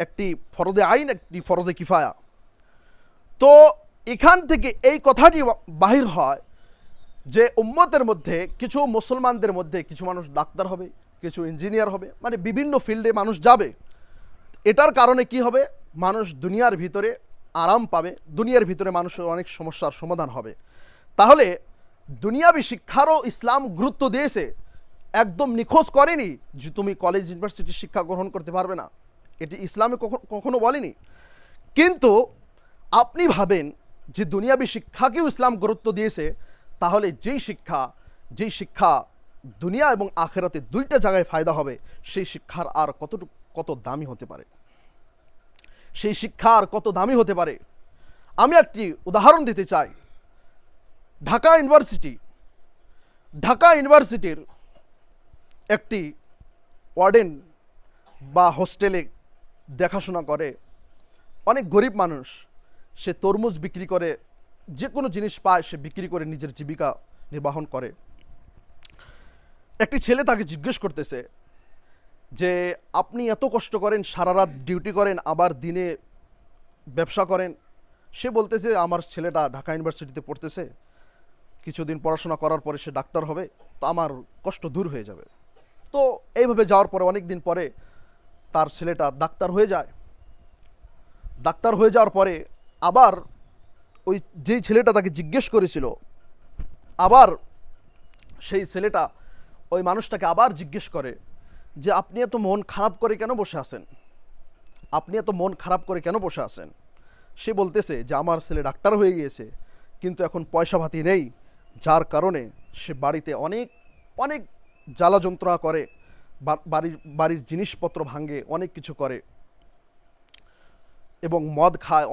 একটি ফরদে আইন, একটি ফরদে কিফায়া। তো এখান থেকে এই কথাটি বাহির হয় যে উম্মতের মধ্যে, কিছু মুসলমানদের মধ্যে কিছু মানুষ ডাক্তার হবে, কিছু ইঞ্জিনিয়ার হবে, মানে বিভিন্ন ফিল্ডে মানুষ যাবে। এটার কারণে কি হবে? মানুষ দুনিয়ার ভিতরে আরাম পাবে, দুনিয়ার ভিতরে মানুষের অনেক সমস্যার সমাধান হবে। তাহলে দুনিয়াবি শিক্ষারও ইসলাম গুরুত্ব দিয়েছে, একদম নিখোঁজ করেনি যে তুমি কলেজ ইউনিভার্সিটির শিক্ষা গ্রহণ করতে পারবে না, এটি ইসলামে কখনো বলেনি। কিন্তু আপনি ভাবেন যে দুনিয়াবি শিক্ষাকেও ইসলাম গুরুত্ব দিয়েছে, তাহলে যেই শিক্ষা দুনিয়া এবং আখেরাতে দুইটা জায়গায় ফায়দা হবে, সেই শিক্ষার আর কত দামি হতে পারে, সেই শিক্ষা আর কত দামি হতে পারে। আমি একটি উদাহরণ দিতে চাই। ঢাকা ইউনিভার্সিটির একটি ওয়ার্ডেন বা হোস্টেলে দেখাশোনা করে অনেক গরিব মানুষ, সে তরমুজ বিক্রি করে, যে কোনো জিনিস পায় সে বিক্রি করে নিজের জীবিকা নির্বাহন করে। একটি ছেলে তাকে জিজ্ঞেস করতেছে যে আপনি এত কষ্ট করেন, সারা রাত ডিউটি করেন, আবার দিনে ব্যবসা করেন। সে বলতেছে আমার ছেলেটা ঢাকা ইউনিভার্সিটিতে পড়তেছে, কিছুদিন পড়াশোনা করার পরে সে ডাক্তার হবে, তো আমার কষ্ট দূর হয়ে যাবে। তো এইভাবে যাওয়ার পরে অনেক দিন পরে তার ছেলেটা ডাক্তার হয়ে যায়। ডাক্তার হয়ে যাওয়ার পরে আবার ওই যেই ছেলেটা তাকে জিজ্ঞেস করেছিল, আবার সেই ছেলেটা ওই মানুষটাকে আবার জিজ্ঞেস করে যে আপনি এত মন খারাপ করে কেন বসে আছেন, আপনি এত মন খারাপ করে কেন বসে আছেন? সে বলতেছে যে আমার ছেলে ডাক্তার হয়ে গিয়েছে, কিন্তু এখন পয়সা ভাতি নেই, যার কারণে সে বাড়িতে অনেক অনেক জ্বালা যন্ত্রণা করে, বাড়ির জিনিসপত্র ভাঙে, অনেক কিছু করে এবং মদ খায়,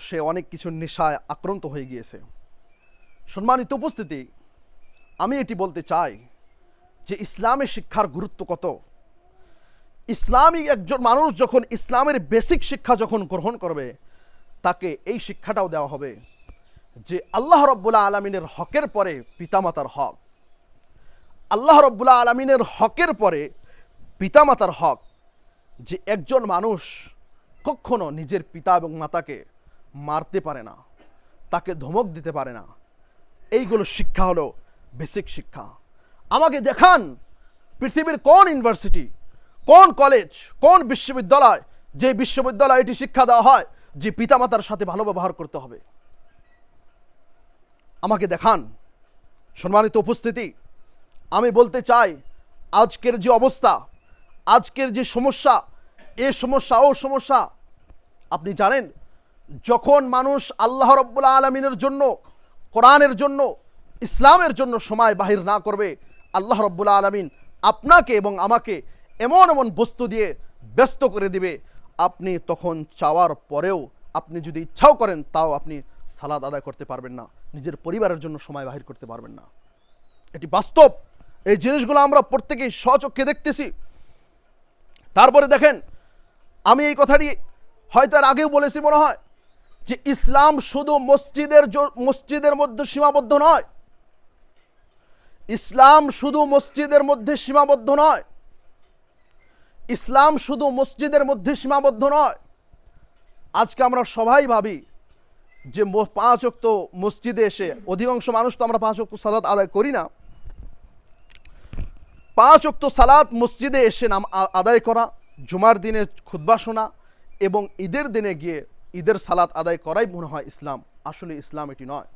সে অনেক কিছু নেশায় আক্রান্ত হয়ে গিয়েছে। সম্মানিত উপস্থিতি, আমি এটি বলতে চাই যে ইসলামের শিক্ষার গুরুত্ব কত। ইসলামিক একজন মানুষ যখন ইসলামের বেসিক শিক্ষা যখন গ্রহণ করবে, তাকে এই শিক্ষাটাও দেওয়া হবে যে আল্লাহ রাব্বুল আলামিনের হকের পরে পিতামাতার হক, আল্লাহ রাব্বুল আলামিনের হকের পরে পিতামাতার হক, যে একজন মানুষ কখনো নিজের পিতা এবং মাতাকে মারতে পারে না, তাকে ধমক দিতে পারে না। এইগুলো শিক্ষা হলো বেসিক শিক্ষা। আমাকে দেখান পৃথিবীর কোন ইউনিভার্সিটি, কোন কলেজ, কোন বিশ্ববিদ্যালয়, যে বিশ্ববিদ্যালয়ে এটি শিক্ষা দেওয়া হয় যে পিতামাতার সাথে ভালো ব্যবহার করতে হবে। আমাকে দেখান। সম্মানিত উপস্থিতি, আমি বলতে চাই আজকের যে অবস্থা, আজকের যে সমস্যা, এ সমস্যা ও সমস্যা। আপনি জানেন যখন মানুষ আল্লাহ রাব্বুল আলামিনের জন্য, কোরআনের জন্য, ইসলামের জন্য সময় বাহির না করবে, আল্লাহ রাব্বুল আলামিন আপনাকে এবং আমাকে এমন এমন বস্তু দিয়ে ব্যস্ত করে দিবে, আপনি তখন চাওয়ার পরেও আপনি যদি ইচ্ছাও করেন তাও আপনি সালাত আদায় করতে পারবেন না, নিজের পরিবারের জন্য সময় বাহির করতে পারবেন না। এটি বাস্তব। এই জিনিসগুলো আমরা প্রত্যেকেই স্বচক্ষে দেখতেছি। তারপরে দেখেন, আমি এই কথাটি হয়তো আর আগেও বলেছি মনে হয়, যে ইসলাম শুধু মসজিদের মধ্যে সীমাবদ্ধ নয়। ইসলাম শুধু মসজিদের মধ্যে সীমাবদ্ধ নয়। ইসলাম শুধু মসজিদের মধ্যে সীমাবদ্ধ নয়। আজকে আমরা সবাই ভাবি যে 5 ওয়াক্ত মসজিদে এসে, অধিকাংশ মানুষ তো আমরা 5 ওয়াক্ত সালাত আদায় করি না। 5 ওয়াক্ত সালাত মসজিদে এসে আদায় করা, জুমার দিনে খুতবা শোনা এবং ঈদের দিনে গিয়ে ঈদের সালাত আদায় করাই মনে হয় ইসলাম। আসলে ইসলাম এটি নয়।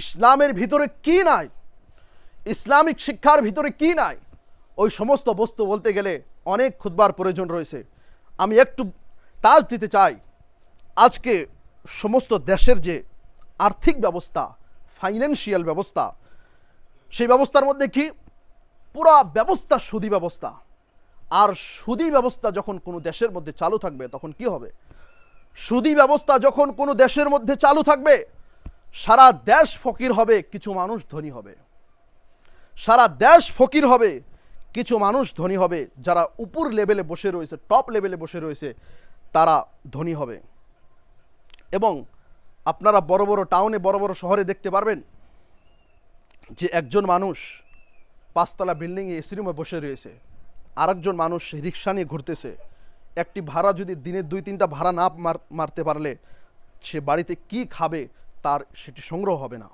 ইসলামের ভিতরে কি নাই, ইসলামিক শিক্ষার ভিতরে কি নাই, ওই সমস্ত বস্তু বলতে গেলে অনেক খুতবার প্রয়োজন রয়েছে। আমি একটু টাচ দিতে চাই। আজকে সমস্ত দেশের যে আর্থিক ব্যবস্থা, ফাইন্যান্সিয়াল ব্যবস্থা, সেই ব্যবস্থার মধ্যে কি পুরা ব্যবস্থা সুদী ব্যবস্থা। আর সুদী ব্যবস্থা যখন কোনো দেশের মধ্যে চালু থাকবে তখন কি হবে? সুদী ব্যবস্থা যখন কোনো দেশের মধ্যে চালু থাকবে, সারা দেশ ফকির হবে, কিছু মানুষ ধনী হবে। সারা দেশ ফকির হবে, কিছু মানুষ ধনী হবে। যারা উপর লেভেলে বসে রয়েছে, টপ লেভেলে বসে রয়েছে, তারা ধনী হবে। এবং আপনারা বড় বড় টাউনে, বড় বড় শহরে দেখতে পারবেন যে একজন মানুষ 5 তলা বিল্ডিংয়ে এসি রুমে বসে রয়েছে, আরেকজন মানুষ রিক্সা নিয়ে ঘুরতেছে। একটি ভাড়া যদি দিনে 2-3টা ভাড়া না মারতে পারলে সে বাড়িতে কি খাবে তার সেটি সংগ্রহ হবে না।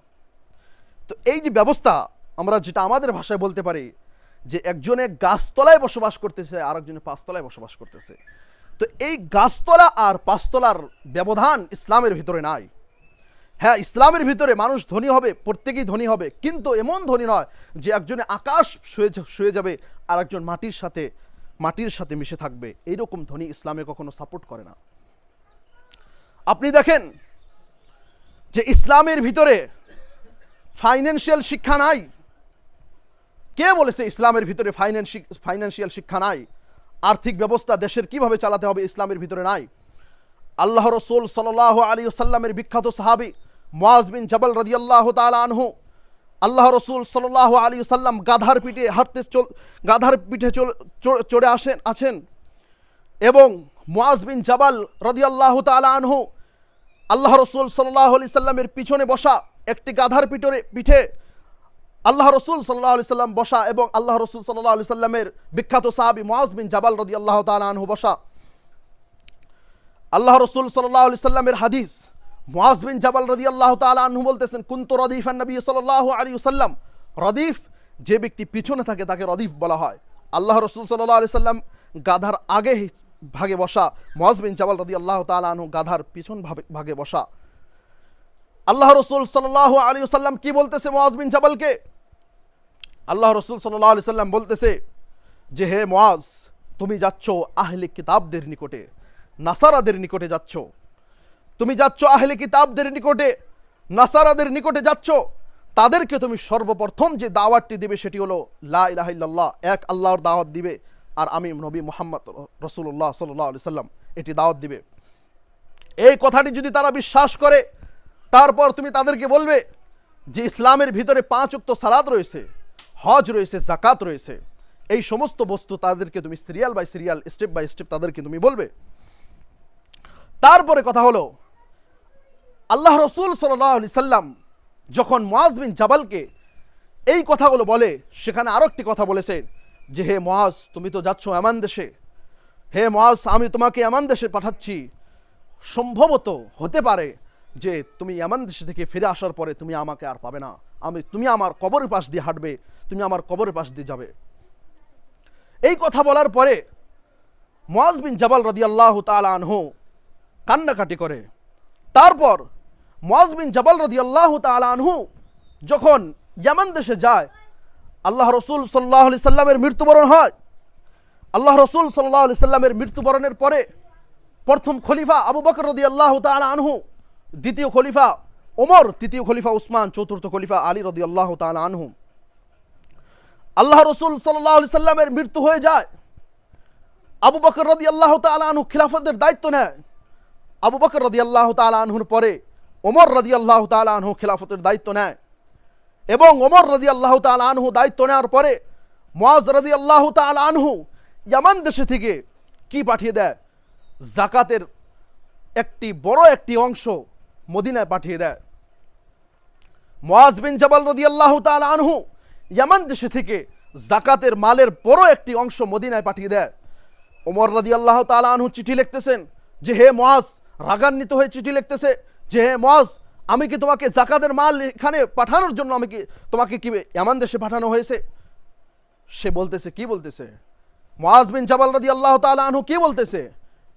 তো এই যে ব্যবস্থা, আমরা যেটা আমাদের ভাষায় বলতে পারি যে একজনে গাছতলায় বসবাস করতেছে, আরেকজনে 5 তলায় বসবাস করতেছে। তো এই গাছতলা আর 5 তলার ব্যবধান ইসলামের ভিতরে নাই। হ্যাঁ, ইসলামের ভিতরে মানুষ ধনী হবে, প্রত্যেকেই ধনী হবে, কিন্তু এমন ধনী নয় যে একজনে আকাশ শুয়ে যাবে আর একজন মাটির সাথে মিশে থাকবে। এইরকম ধনী ইসলামে কখনো সাপোর্ট করে না। আপনি দেখেন যে ইসলামের ভিতরে ফাইন্যান্সিয়াল শিক্ষা নাই। কে বলেছে ইসলামের ভিতরে ফাইন্যান্সিয়াল শিক্ষা নাই? আর্থিক ব্যবস্থা দেশের কিভাবে চালাতে হবে ইসলামের ভিতরে নাই। আল্লাহ রাসূল সাল্লাল্লাহু আলাইহি ওয়াসাল্লামের বিখ্যাত সাহাবী মুআজ বিন জাবাল রাদিয়াল্লাহু তাআলা আনহু, আল্লাহ রাসূল সাল্লাল্লাহু আলাইহি ওয়াসাল্লাম গাধার পিঠে চড়ে আছেন এবং মুআজ বিন জাবাল রাদিয়াল্লাহু তাআলা আনহু আল্লাহ রাসূল সাল্লাল্লাহু আলাইহি সাল্লামের পিছনে বসা, একটি গাধার পিঠে আল্লাহ রাসূল সাল্লাল্লাহু আলাইহি সাল্লাম বসা এবং আল্লাহ রাসূল সাল্লাল্লাহু আলাইহি সাল্লামের বিখ্যাত সাহাবী মুআজ বিন জাবাল রাদিয়াল্লাহু তাআলা আনহু বসা। আল্লাহ রাসূল সাল্লাল্লাহু আলাইহি সাল্লামের হাদিস, মুআজ বিন জাবাল রাদিয়াল্লাহু তাআলা আনহু বলতেছেন, কুনতু রাদিফান নবী সাল্লাল্লাহু আলাইহি ওয়াসাল্লাম। রদিফ, যে ব্যক্তি পিছনে থাকে তাকে রদিফ বলা হয়। আল্লাহ রাসূল সাল্লাল্লাহু আলাইহি সাল্লাম গাধার আগে ভাগে বসা, মুআজ বিন জাবাল রাদিয়াল্লাহু তাআলা আনহু গাধার পিছন ভাগে বসা। আল্লাহ রাসূল সাল্লাল্লাহু আলাইহি ওয়াসাল্লাম কি বলতেছে মুআজ বিন জাবালকে? আল্লাহ রাসূল সাল্লাল্লাহু আলাইহি সাল্লাম বলতেছে যে, হে মুআজ, তুমি যাচ্ছ আহলে কিতাবদের নিকটে, নাসারাদের নিকটে যাচ্ছ। তুমি যাচ্ছ আহলে কিতাবদের নিকটে, নাসারাদের নিকটে যাচ্ছ। তাদেরকে তুমি সর্বপ্রথম যে দাওয়াতটি দিবে সেটি হলো লা ইলাহা ইল্লাল্লাহ, এক আল্লাহর দাওয়াত দিবে, আর আমি নবী মুহাম্মদ রাসূলুল্লাহ সাল্লাল্লাহু আলাইহি সাল্লাম এটি দাওয়াত দিবে। এই কথাটি যদি তারা বিশ্বাস করে, তারপর তুমি তাদেরকে বলবে যে ইসলামের ভিতরে 5 ওয়াক্ত সালাত রয়েছে, হজ রয়েছে, যাকাত রয়েছে, এই সমস্ত বস্তু তাদেরকে তুমি serial by serial, step by step তাদেরকে তুমি বলবে। তারপরে কথা হলো, আল্লাহ রাসূল সাল্লাল্লাহু আলাইহি সাল্লাম যখন মুআজ বিন জাবালকে এই কথাগুলো বলে, সেখানে আরো একটি কথা বলেছেন যে, হে মুআজ, তুমি তো যাচ্ছ এমন দেশে, হে মুআজ, আমি তোমাকে এমন দেশে পাঠাচ্ছি, সম্ভবত হতে পারে যে তুমি ইয়ামান দেশ থেকে ফিরে আসার পরে তুমি আমাকে আর পাবে না, তুমি আমার কবরের পাশ দিয়ে হাঁটবে, তুমি আমার কবরের পাশ দিয়ে যাবে। এই কথা বলার পরে মুআজ বিন জাবাল রাদিয়াল্লাহু তাআলা আনহু কান্নাকাটি করে। তারপর মুআজ বিন জাবাল রাদিয়াল্লাহু তাআলা আনহু যখন ইয়ামান দেশে যায়, আল্লাহ রসুল সাল্লাল্লাহু আলাইহি সাল্লামের মৃত্যুবরণ হয়। আল্লাহ রসুল সাল্লাল্লাহু আলাইহি সাল্লামের মৃত্যুবরণের পরে প্রথম খলিফা আবু বকর রাদিয়াল্লাহু তাআলা আনহু, দ্বিতীয় খলিফা ওমর, তৃতীয় খলিফা উসমান, চতুর্থ খলিফা আলী রাদিয়াল্লাহু তাআলা আনহু। আল্লাহ রসুল সাল্লাল্লাহু আলাইহি সাল্লামের মৃত্যু হয়ে যায়। আবু বকর রাদিয়াল্লাহু তাআলা আনহু খিলাফতের দায়িত্ব নেয়। আবু বকর রাদিয়াল্লাহু তাআলা আনহুর পরে ওমর রাদিয়াল্লাহু তাআলা আনহু খিলাফতের দায়িত্ব নেয় এবং ওমর রাদিয়াল্লাহু তাআলা আনহু দায়িত্ব নেওয়ার পরে মুআজ রাদিয়াল্লাহু তাআলা আনহু ইয়ামান দেশে থেকে কি পাঠিয়ে দেয়? যাকাতের বড় একটি অংশ মদিনায় পাঠিয়ে দেয়। মুআজ বিন জাবাল রাদিয়াল্লাহু তাআলা আনহু ইয়ামান দেশে থেকে যাকাতের মালের বড় একটি অংশ মদিনায় পাঠিয়ে দেয়। ওমর রাদিয়াল্লাহু তাআলা আনহু চিঠি লিখতেছেন যে হে মুআজ, রাগান্বিত হয়ে চিঠি লিখতেছে যে হে মুআজ, আমি কি তোমাকে যাকাতের মাল এখানে পাঠানোর জন্য তোমাকে কি ইয়ামান দেশে পাঠানো হয়েছে? সে বলতেছে, কি বলতেছে? মুআজ বিন জাবাল রাদিয়াল্লাহু তাআলা আনহু কি বলতেছে?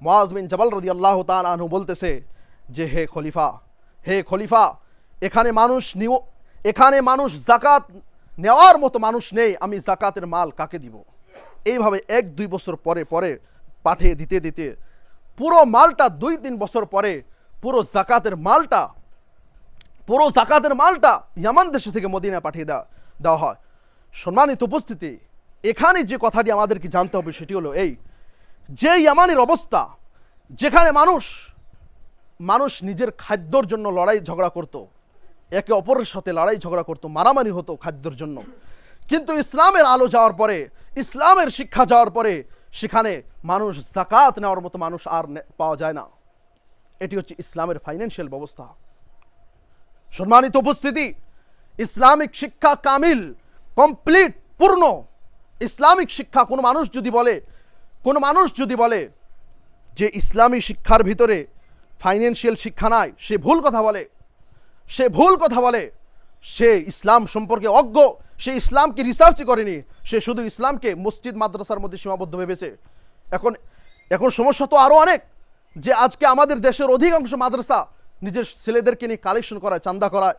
মুআজ বিন জাবাল রাদিয়াল্লাহু তাআলা আনহু বলতেছে যে হে খলিফা, এখানে মানুষ যাকাত নেওয়ার মতো মানুষ নেই, আমি যাকাতের মাল কাকে দিব? এইভাবে 1-2 বছর পরে পরে পাঠিয়ে দিতে দিতে পুরো মালটা 2-3 বছর পরে পুরো যাকাতের মালটা ইয়ামান দেশে থেকে মদিনায় পাঠিয়ে দেওয়া হয়। সম্মানিত উপস্থিতি, এখানে যে কথাটি আমাদেরকে জানতে হবে সেটি হলো এই, যে ইয়ামানের অবস্থা, যেখানে মানুষ নিজের খাদ্যর জন্য লড়াই ঝগড়া করত, একে অপরের সাথে লড়াই ঝগড়া করত, মারামারি হতো খাদ্যর জন্য, কিন্তু ইসলামের আলো যাওয়ার পরে, ইসলামের শিক্ষা যাওয়ার পরে সেখানে মানুষ যাকাত নেওয়ার মতো মানুষ আর পাওয়া যায় না। এটি হচ্ছে ইসলামের ফাইন্যান্সিয়াল ব্যবস্থা। সম্মানিত উপস্থিতি, ইসলামিক শিক্ষা কামিল, কমপ্লিট, পূর্ণ ইসলামিক শিক্ষা। কোনো মানুষ যদি বলে যে ইসলামী শিক্ষার ভিতরে ফাইন্যান্সিয়াল শিক্ষা নাই, সে ভুল কথা বলে। সে ইসলাম সম্পর্কে অজ্ঞ, সে ইসলামকে রিসার্চই করেনি, সে শুধু ইসলামকে মসজিদ মাদ্রাসার মধ্যে সীমাবদ্ধ ভেবেছে। এখন সমস্যা তো আরও অনেক, যে আজকে আমাদের দেশের অধিকাংশ মাদ্রাসা নিজের ছেলেদেরকে নিয়ে কালেকশন করায়, চান্দা করায়।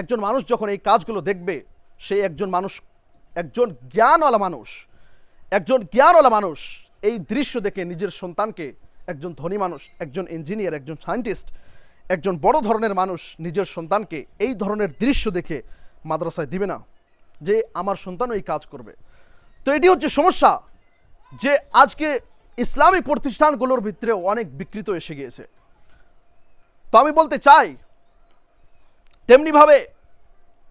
একজন মানুষ যখন এই কাজগুলো দেখবে, সেই একজন জ্ঞানওয়ালা মানুষ এই দৃশ্য দেখে নিজের সন্তানকে, একজন ধনী মানুষ, একজন ইঞ্জিনিয়ার, একজন সায়েন্টিস্ট, একজন বড় ধরনের মানুষ নিজের সন্তানকে এই ধরনের দৃশ্য দেখে মাদ্রাসায় দিবে না, যে আমার সন্তানও এই কাজ করবে। তো এটি হচ্ছে সমস্যা, যে আজকে ইসলামী প্রতিষ্ঠানগুলোর ভিতরে অনেক বিকৃত এসে গিয়েছে। তো আমি বলতে চাই, তেমনিভাবে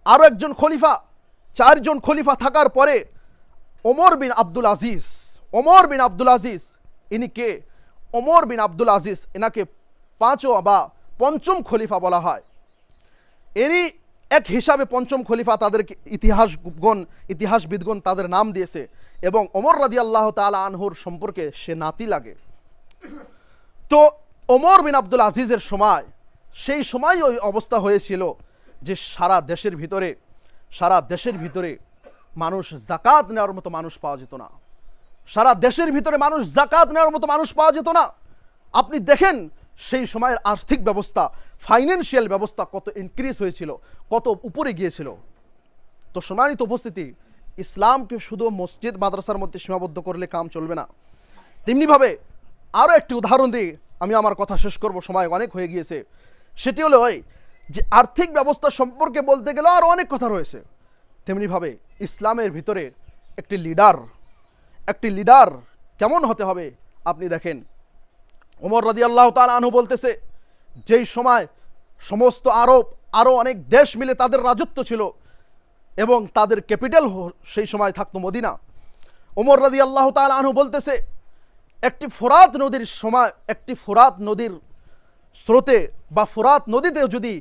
আরও একজন খলিফা, 4 জন খলিফা থাকার পরে ওমর বিন আব্দুল আজিজ, ইনি কে? ওমর বিন আব্দুল আজিজ, এনাকে 5ম খলিফা বলা হয়। এরই এক হিসাবে 5ম খলিফা তাদেরকে ইতিহাসবিদগণ তাদের নাম দিয়েছে, এবং ওমর রাদিয়াল্লাহু তাআলা আনহুর সম্পর্কে সে নাতি লাগে। তো ওমর বিন আব্দুল আজিজের সময়, সেই সময় ওই অবস্থা হয়েছিল যে সারা দেশের ভিতরে মানুষ যাকাত নেওয়ার মতো মানুষ পাওয়া যেত না। আপনি দেখেন সেই সময়ের আর্থিক ব্যবস্থা, ফাইন্যান্সিয়াল ব্যবস্থা কত ইনক্রিজ হয়েছিল, কত উপরে গিয়েছিল। তো সম্মানিত উপস্থিতি, ইসলামকে শুধু মসজিদ মাদ্রাসার মধ্যে সীমাবদ্ধ করলে কাম চলবে না। তেমনিভাবে আরও একটি উদাহরণ দিয়ে আমি আমার কথা শেষ করব, সময় অনেক হয়ে গিয়েছে। সেটি হলো ওই যে আর্থিক ব্যবস্থা সম্পর্কে বলতে গেলে আরও অনেক কথা রয়েছে। তেমনিভাবে ইসলামের ভিতরে একটি লিডার কেমন হতে হবে আপনি দেখেন। ওমর রাদিয়াল্লাহু তাআলা আনহু বলতেছে, যেই সময় সমস্ত আরও অনেক দেশ মিলে তাদের রাজত্ব ছিল এবং তাদের ক্যাপিটাল সেই সময় থাকতো মদিনা। ওমর রাদিয়াল্লাহু তাআলা আনহু বলতেছে, একটি ফোরাত নদীর স্রোতে বা ফোরাত নদীতে যদি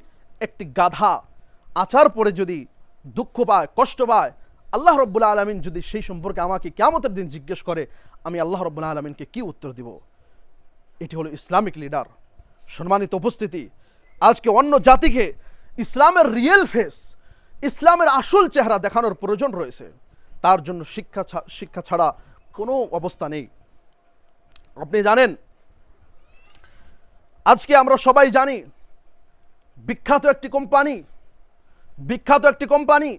একটি গাধা আচার পড়ে যদি দুঃখ পায়, কষ্ট পায়, আল্লাহ রাব্বুল আলামিন যদি সেই সম্পর্কে আমাকে কিয়ামতের দিন জিজ্ঞেস করে, আমি আল্লাহ রাব্বুল আলামিনকে কি উত্তর দিব? এটি হলো ইসলামিক লিডার। সম্মানিত উপস্থিতি, আজকে অন্য জাতিকে ইসলামের রিয়েল ফেস, ইসলামের আসল চেহারা দেখানোর প্রয়োজন রয়েছে। তার জন্য শিক্ষা ছাড়া কোনো অবস্থা নেই। আপনি জানেন, আজকে আমরা সবাই জানি বিখ্যাত একটি কোম্পানি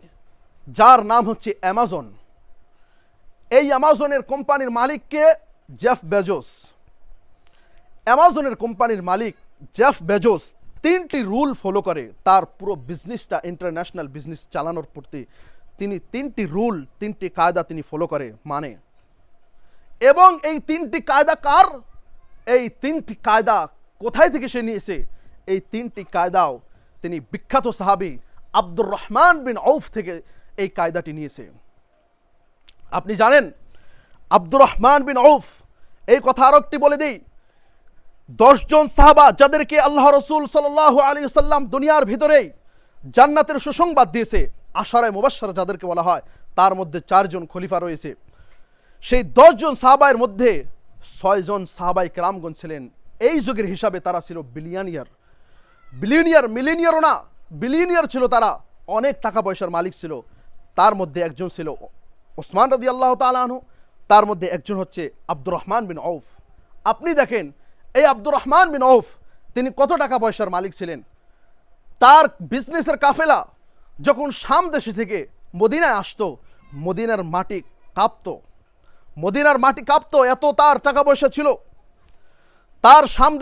যার নাম হচ্ছে অ্যামাজন। এই অ্যামাজনের কোম্পানির মালিককে জেফ বেজোস। অ্যামাজনের কোম্পানির মালিক জেফ বেজোস 3টি রুল ফলো করে তার পুরো বিজনেসটা, ইন্টারন্যাশনাল বিজনেস চালানোর প্রতি তিনি 3টি রুল, 3টি কায়দা তিনি ফলো করে মানে। এবং এই 3টি কায়দা কার? এই 3টি কায়দা কোথায় থেকে সে নিয়েছে? এই 3টি কায়দাও তিনি বিখ্যাত সাহাবী আব্দুর রহমান বিন আউফ থেকে এই কায়দাটি নিয়েছে। আপনি জানেন আব্দুর রহমান বিন আউফ, এই কথা আরো একটি বলে দিই, 10 জন সাহাবা যাদেরকে আল্লাহ রসুল সাল্লাল্লাহু আলাইহি ওয়াসাল্লাম দুনিয়ার ভিতরেই জান্নাতের সুসংবাদ দিয়েছে, আশারায়ে মুবাশশারা যাদেরকে বলা হয়, তার মধ্যে 4 জন খলিফা রয়েছে। সেই 10 জন সাহাবায়ের মধ্যে 6 জন সাহাবাই কেরামগণ ছিলেন এই যুগের হিসাবে তারা ছিল মিলিনিয়ারও না, বিলিয়নিয়ার ছিল তারা, অনেক টাকা পয়সার মালিক ছিল। তার মধ্যে একজন ছিল ওসমান রাদিয়াল্লাহু তাআলা আনহু, তার মধ্যে একজন হচ্ছে আব্দুর রহমান বিন আউফ। আপনি দেখেন এই আব্দুর রহমান বিন আউফ তিনি কত টাকা পয়সার মালিক ছিলেন। তার বিজনেসের কাফেলা যখন শাম দেশে থেকে মদিনায় আসতো, মদিনার মাটি কাঁপতো, এত তার টাকা পয়সা ছিল। তার শাম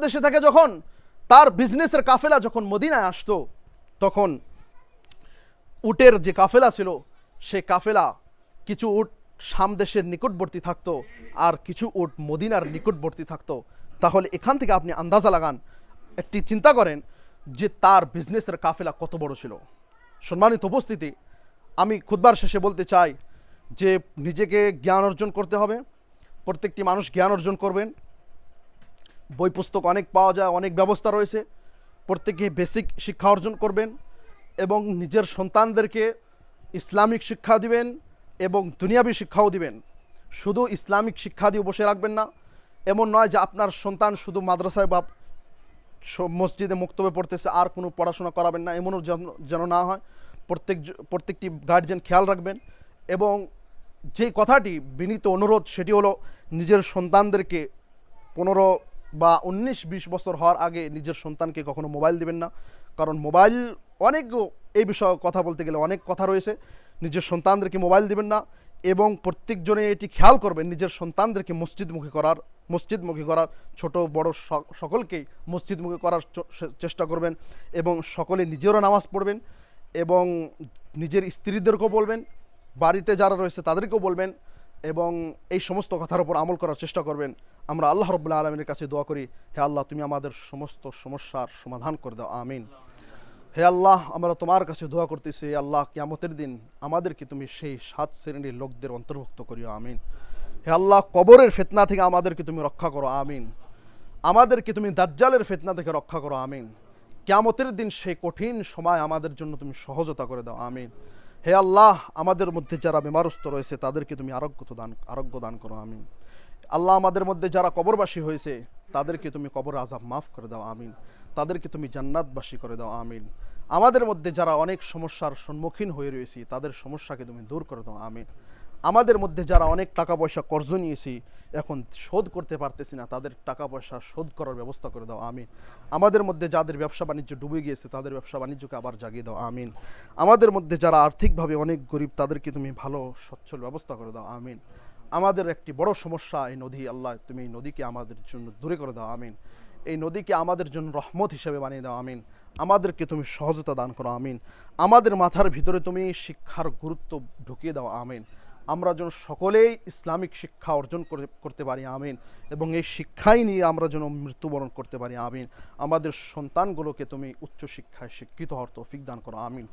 দেশে থেকে যখন তার বিজনেসের কাফেলা যখন মদিনায় আসতো, তখন উটের যে কাফেলা ছিল, সে কাফেলা কিছু উট শাম দেশের নিকটবর্তী থাকতো আর কিছু উট মদিনার নিকটবর্তী থাকতো। তাহলে এখান থেকে আপনি আন্দাজা লাগান, একটি চিন্তা করেন যে তার বিজনেসের কাফেলা কত বড় ছিল। সম্মানিত উপস্থিতি, আমি খুতবার শেষে বলতে চাই যে নিজেকে জ্ঞান অর্জন করতে হবে। প্রত্যেকটি মানুষ জ্ঞান অর্জন করবেন। বই পুস্তক অনেক পাওয়া যায়, অনেক ব্যবস্থা রয়েছে। প্রত্যেকে বেসিক শিক্ষা অর্জন করবেন এবং নিজের সন্তানদেরকে ইসলামিক শিক্ষা দিবেন এবং দুনিয়াবি শিক্ষাও দিবেন। শুধু ইসলামিক শিক্ষা দিয়ে বসে রাখবেন না। এমন নয় যে আপনার সন্তান শুধু মাদ্রাসায় বা মসজিদে মুক্তবে পড়তেছে আর কোনো পড়াশোনা করাবেন না, এমনও যেন না হয়। প্রত্যেকটি গার্জিয়ান খেয়াল রাখবেন। এবং যে কথাটি বিনীত অনুরোধ সেটি হলো নিজের সন্তানদেরকে 15 বা 19-20 বছর হওয়ার আগে নিজের সন্তানকে কখনো মোবাইল দিবেন না। কারণ মোবাইল অনেক, এই বিষয়ে কথা বলতে গেলে অনেক কথা রয়েছে। নিজের সন্তানদেরকে মোবাইল দিবেন না এবং প্রত্যেকজনে এটি খেয়াল করবেন নিজের সন্তানদেরকে মসজিদমুখী করার ছোট বড় সকলকেই মসজিদমুখী করার চেষ্টা করবেন এবং সকলে নিজেরও নামাজ পড়বেন এবং নিজের স্ত্রীদেরকেও বলবেন, বাড়িতে যারা রয়েছে তাদেরকেও বলবেন এবং এই সমস্ত কথার উপর আমল করার চেষ্টা করবেন। আমরা আল্লাহ রাব্বুল আলামিনের কাছে দোয়া করি, হে আল্লাহ তুমি আমাদের সমস্ত সমস্যার সমাধান করে দাও, আমিন। হে আল্লাহ, আমরা তোমার কাছে দোয়া করতেছি, আল্লাহ কিয়ামতের দিন আমাদেরকে তুমি সেই 7 শ্রেণীর লোকদের অন্তর্ভুক্ত করিও, আমিন। হে আল্লাহ, কবরের ফিতনা থেকে আমাদেরকে তুমি রক্ষা করো, আমিন। আমাদেরকে তুমি দাজ্জালের ফিতনা থেকে রক্ষা করো, আমিন। কিয়ামতের দিন সেই কঠিন সময় আমাদের জন্য তুমি সহজতা করে দাও, আমিন। হে আল্লাহ, আমাদের মধ্যে যারা বিমারস্থ রয়েছে তাদেরকে তুমি আরোগ্য দান করো, আমিন। আল্লাহ, আমাদের মধ্যে যারা কবরবাসী হয়েছে তাদেরকে তুমি কবর আযাব মাফ করে দাও, আমিন। তাদেরকে তুমি জান্নাতবাসী করে দাও, আমিন। আমাদের মধ্যে যারা অনেক সমস্যার সম্মুখীন হয়ে রয়েছি তাদের সমস্যাকে তুমি দূর করে দাও, আমিন। আমাদের মধ্যে যারা অনেক টাকা পয়সা কর্জ নিয়েছি, এখন শোধ করতে পারতেছি না, তাদের টাকা পয়সা শোধ করার ব্যবস্থা করে দাও, আমিন। আমাদের মধ্যে যাদের ব্যবসা বাণিজ্য ডুবে গিয়েছে তাদের ব্যবসা বাণিজ্যকে আবার জাগিয়ে দাও, আমিন। আমাদের মধ্যে যারা আর্থিকভাবে অনেক গরিব তাদেরকে তুমি ভালো সচ্ছল ব্যবস্থা করে দাও, আমিন। আমাদের একটি বড় সমস্যা এই নদী, আল্লাহ তুমি এই নদীকে আমাদের জন্য দূরে করে দাও, আমিন। এই নদীকে আমাদের জন্য রহমত হিসেবে বানিয়ে দাও, আমিন। আমাদেরকে তুমি সহজতা দান করো, আমিন। আমাদের মাথার ভিতরে তুমি শিক্ষার গুরুত্ব ঢুকিয়ে দাও, আমিন। আমরা যেন সকলেই ইসলামিক শিক্ষা অর্জন করতে পারি, আমিন। এবং এই শিক্ষাই নিয়ে আমরা যেন মৃত্যুবরণ করতে পারি, আমিন। আমাদের সন্তানগুলোকে তুমি উচ্চ শিক্ষায় শিক্ষিত হওয়ার তৌফিক দান করো, আমিন।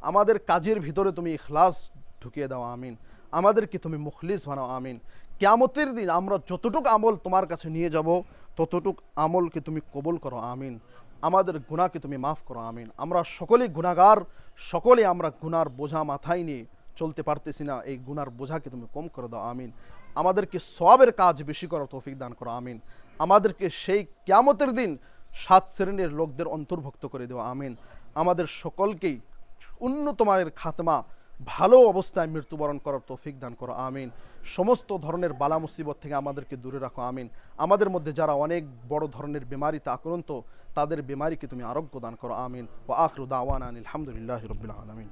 আমাদের কাজের ভিতরে তুমি ইখলাস ঢুকিয়ে দাও, আমিন। আমাদেরকে তুমি মুখলিস বানাও, আমিন। কিয়ামতের দিন আমরা যতটুকু আমল তোমার কাছে নিয়ে যাব ততটুকু আমলকে তুমি কবুল করো, আমিন। আমাদের গুনাহকে তুমি মাফ করো, আমিন। আমরা সকলেই গুনাহগার, সকলে আমরা গুনার বোঝা মাথায় নিয়ে চলতে পারতেছি না, এই গুনার বোঝাকে তুমি কম করে দাও, আমিন। আমাদেরকে সওয়াবের কাজ বেশি করার তৌফিক দান করো, আমিন। আমাদেরকে সেই কিয়ামতের দিন 7 শ্রেণীর লোকদের অন্তর্ভুক্ত করে দেওয়া, আমিন। আমাদের সকলকেই উন্নত মানের খাতমা, ভালো অবস্থায় মৃত্যুবরণ করার তৌফিক দান করো, আমিন। সমস্ত ধরনের বালা মুসিবত থেকে আমাদেরকে দূরে রাখো, আমিন। আমাদের মধ্যে যারা অনেক বড় ধরনের বিমারিতে আক্রান্ত, তাদের বিমারিকে তুমি আরোগ্য দান করো, আমিন। ওয়া আখিরু দাওয়ানা আলহামদুলিল্লাহি রাব্বিল আলামিন।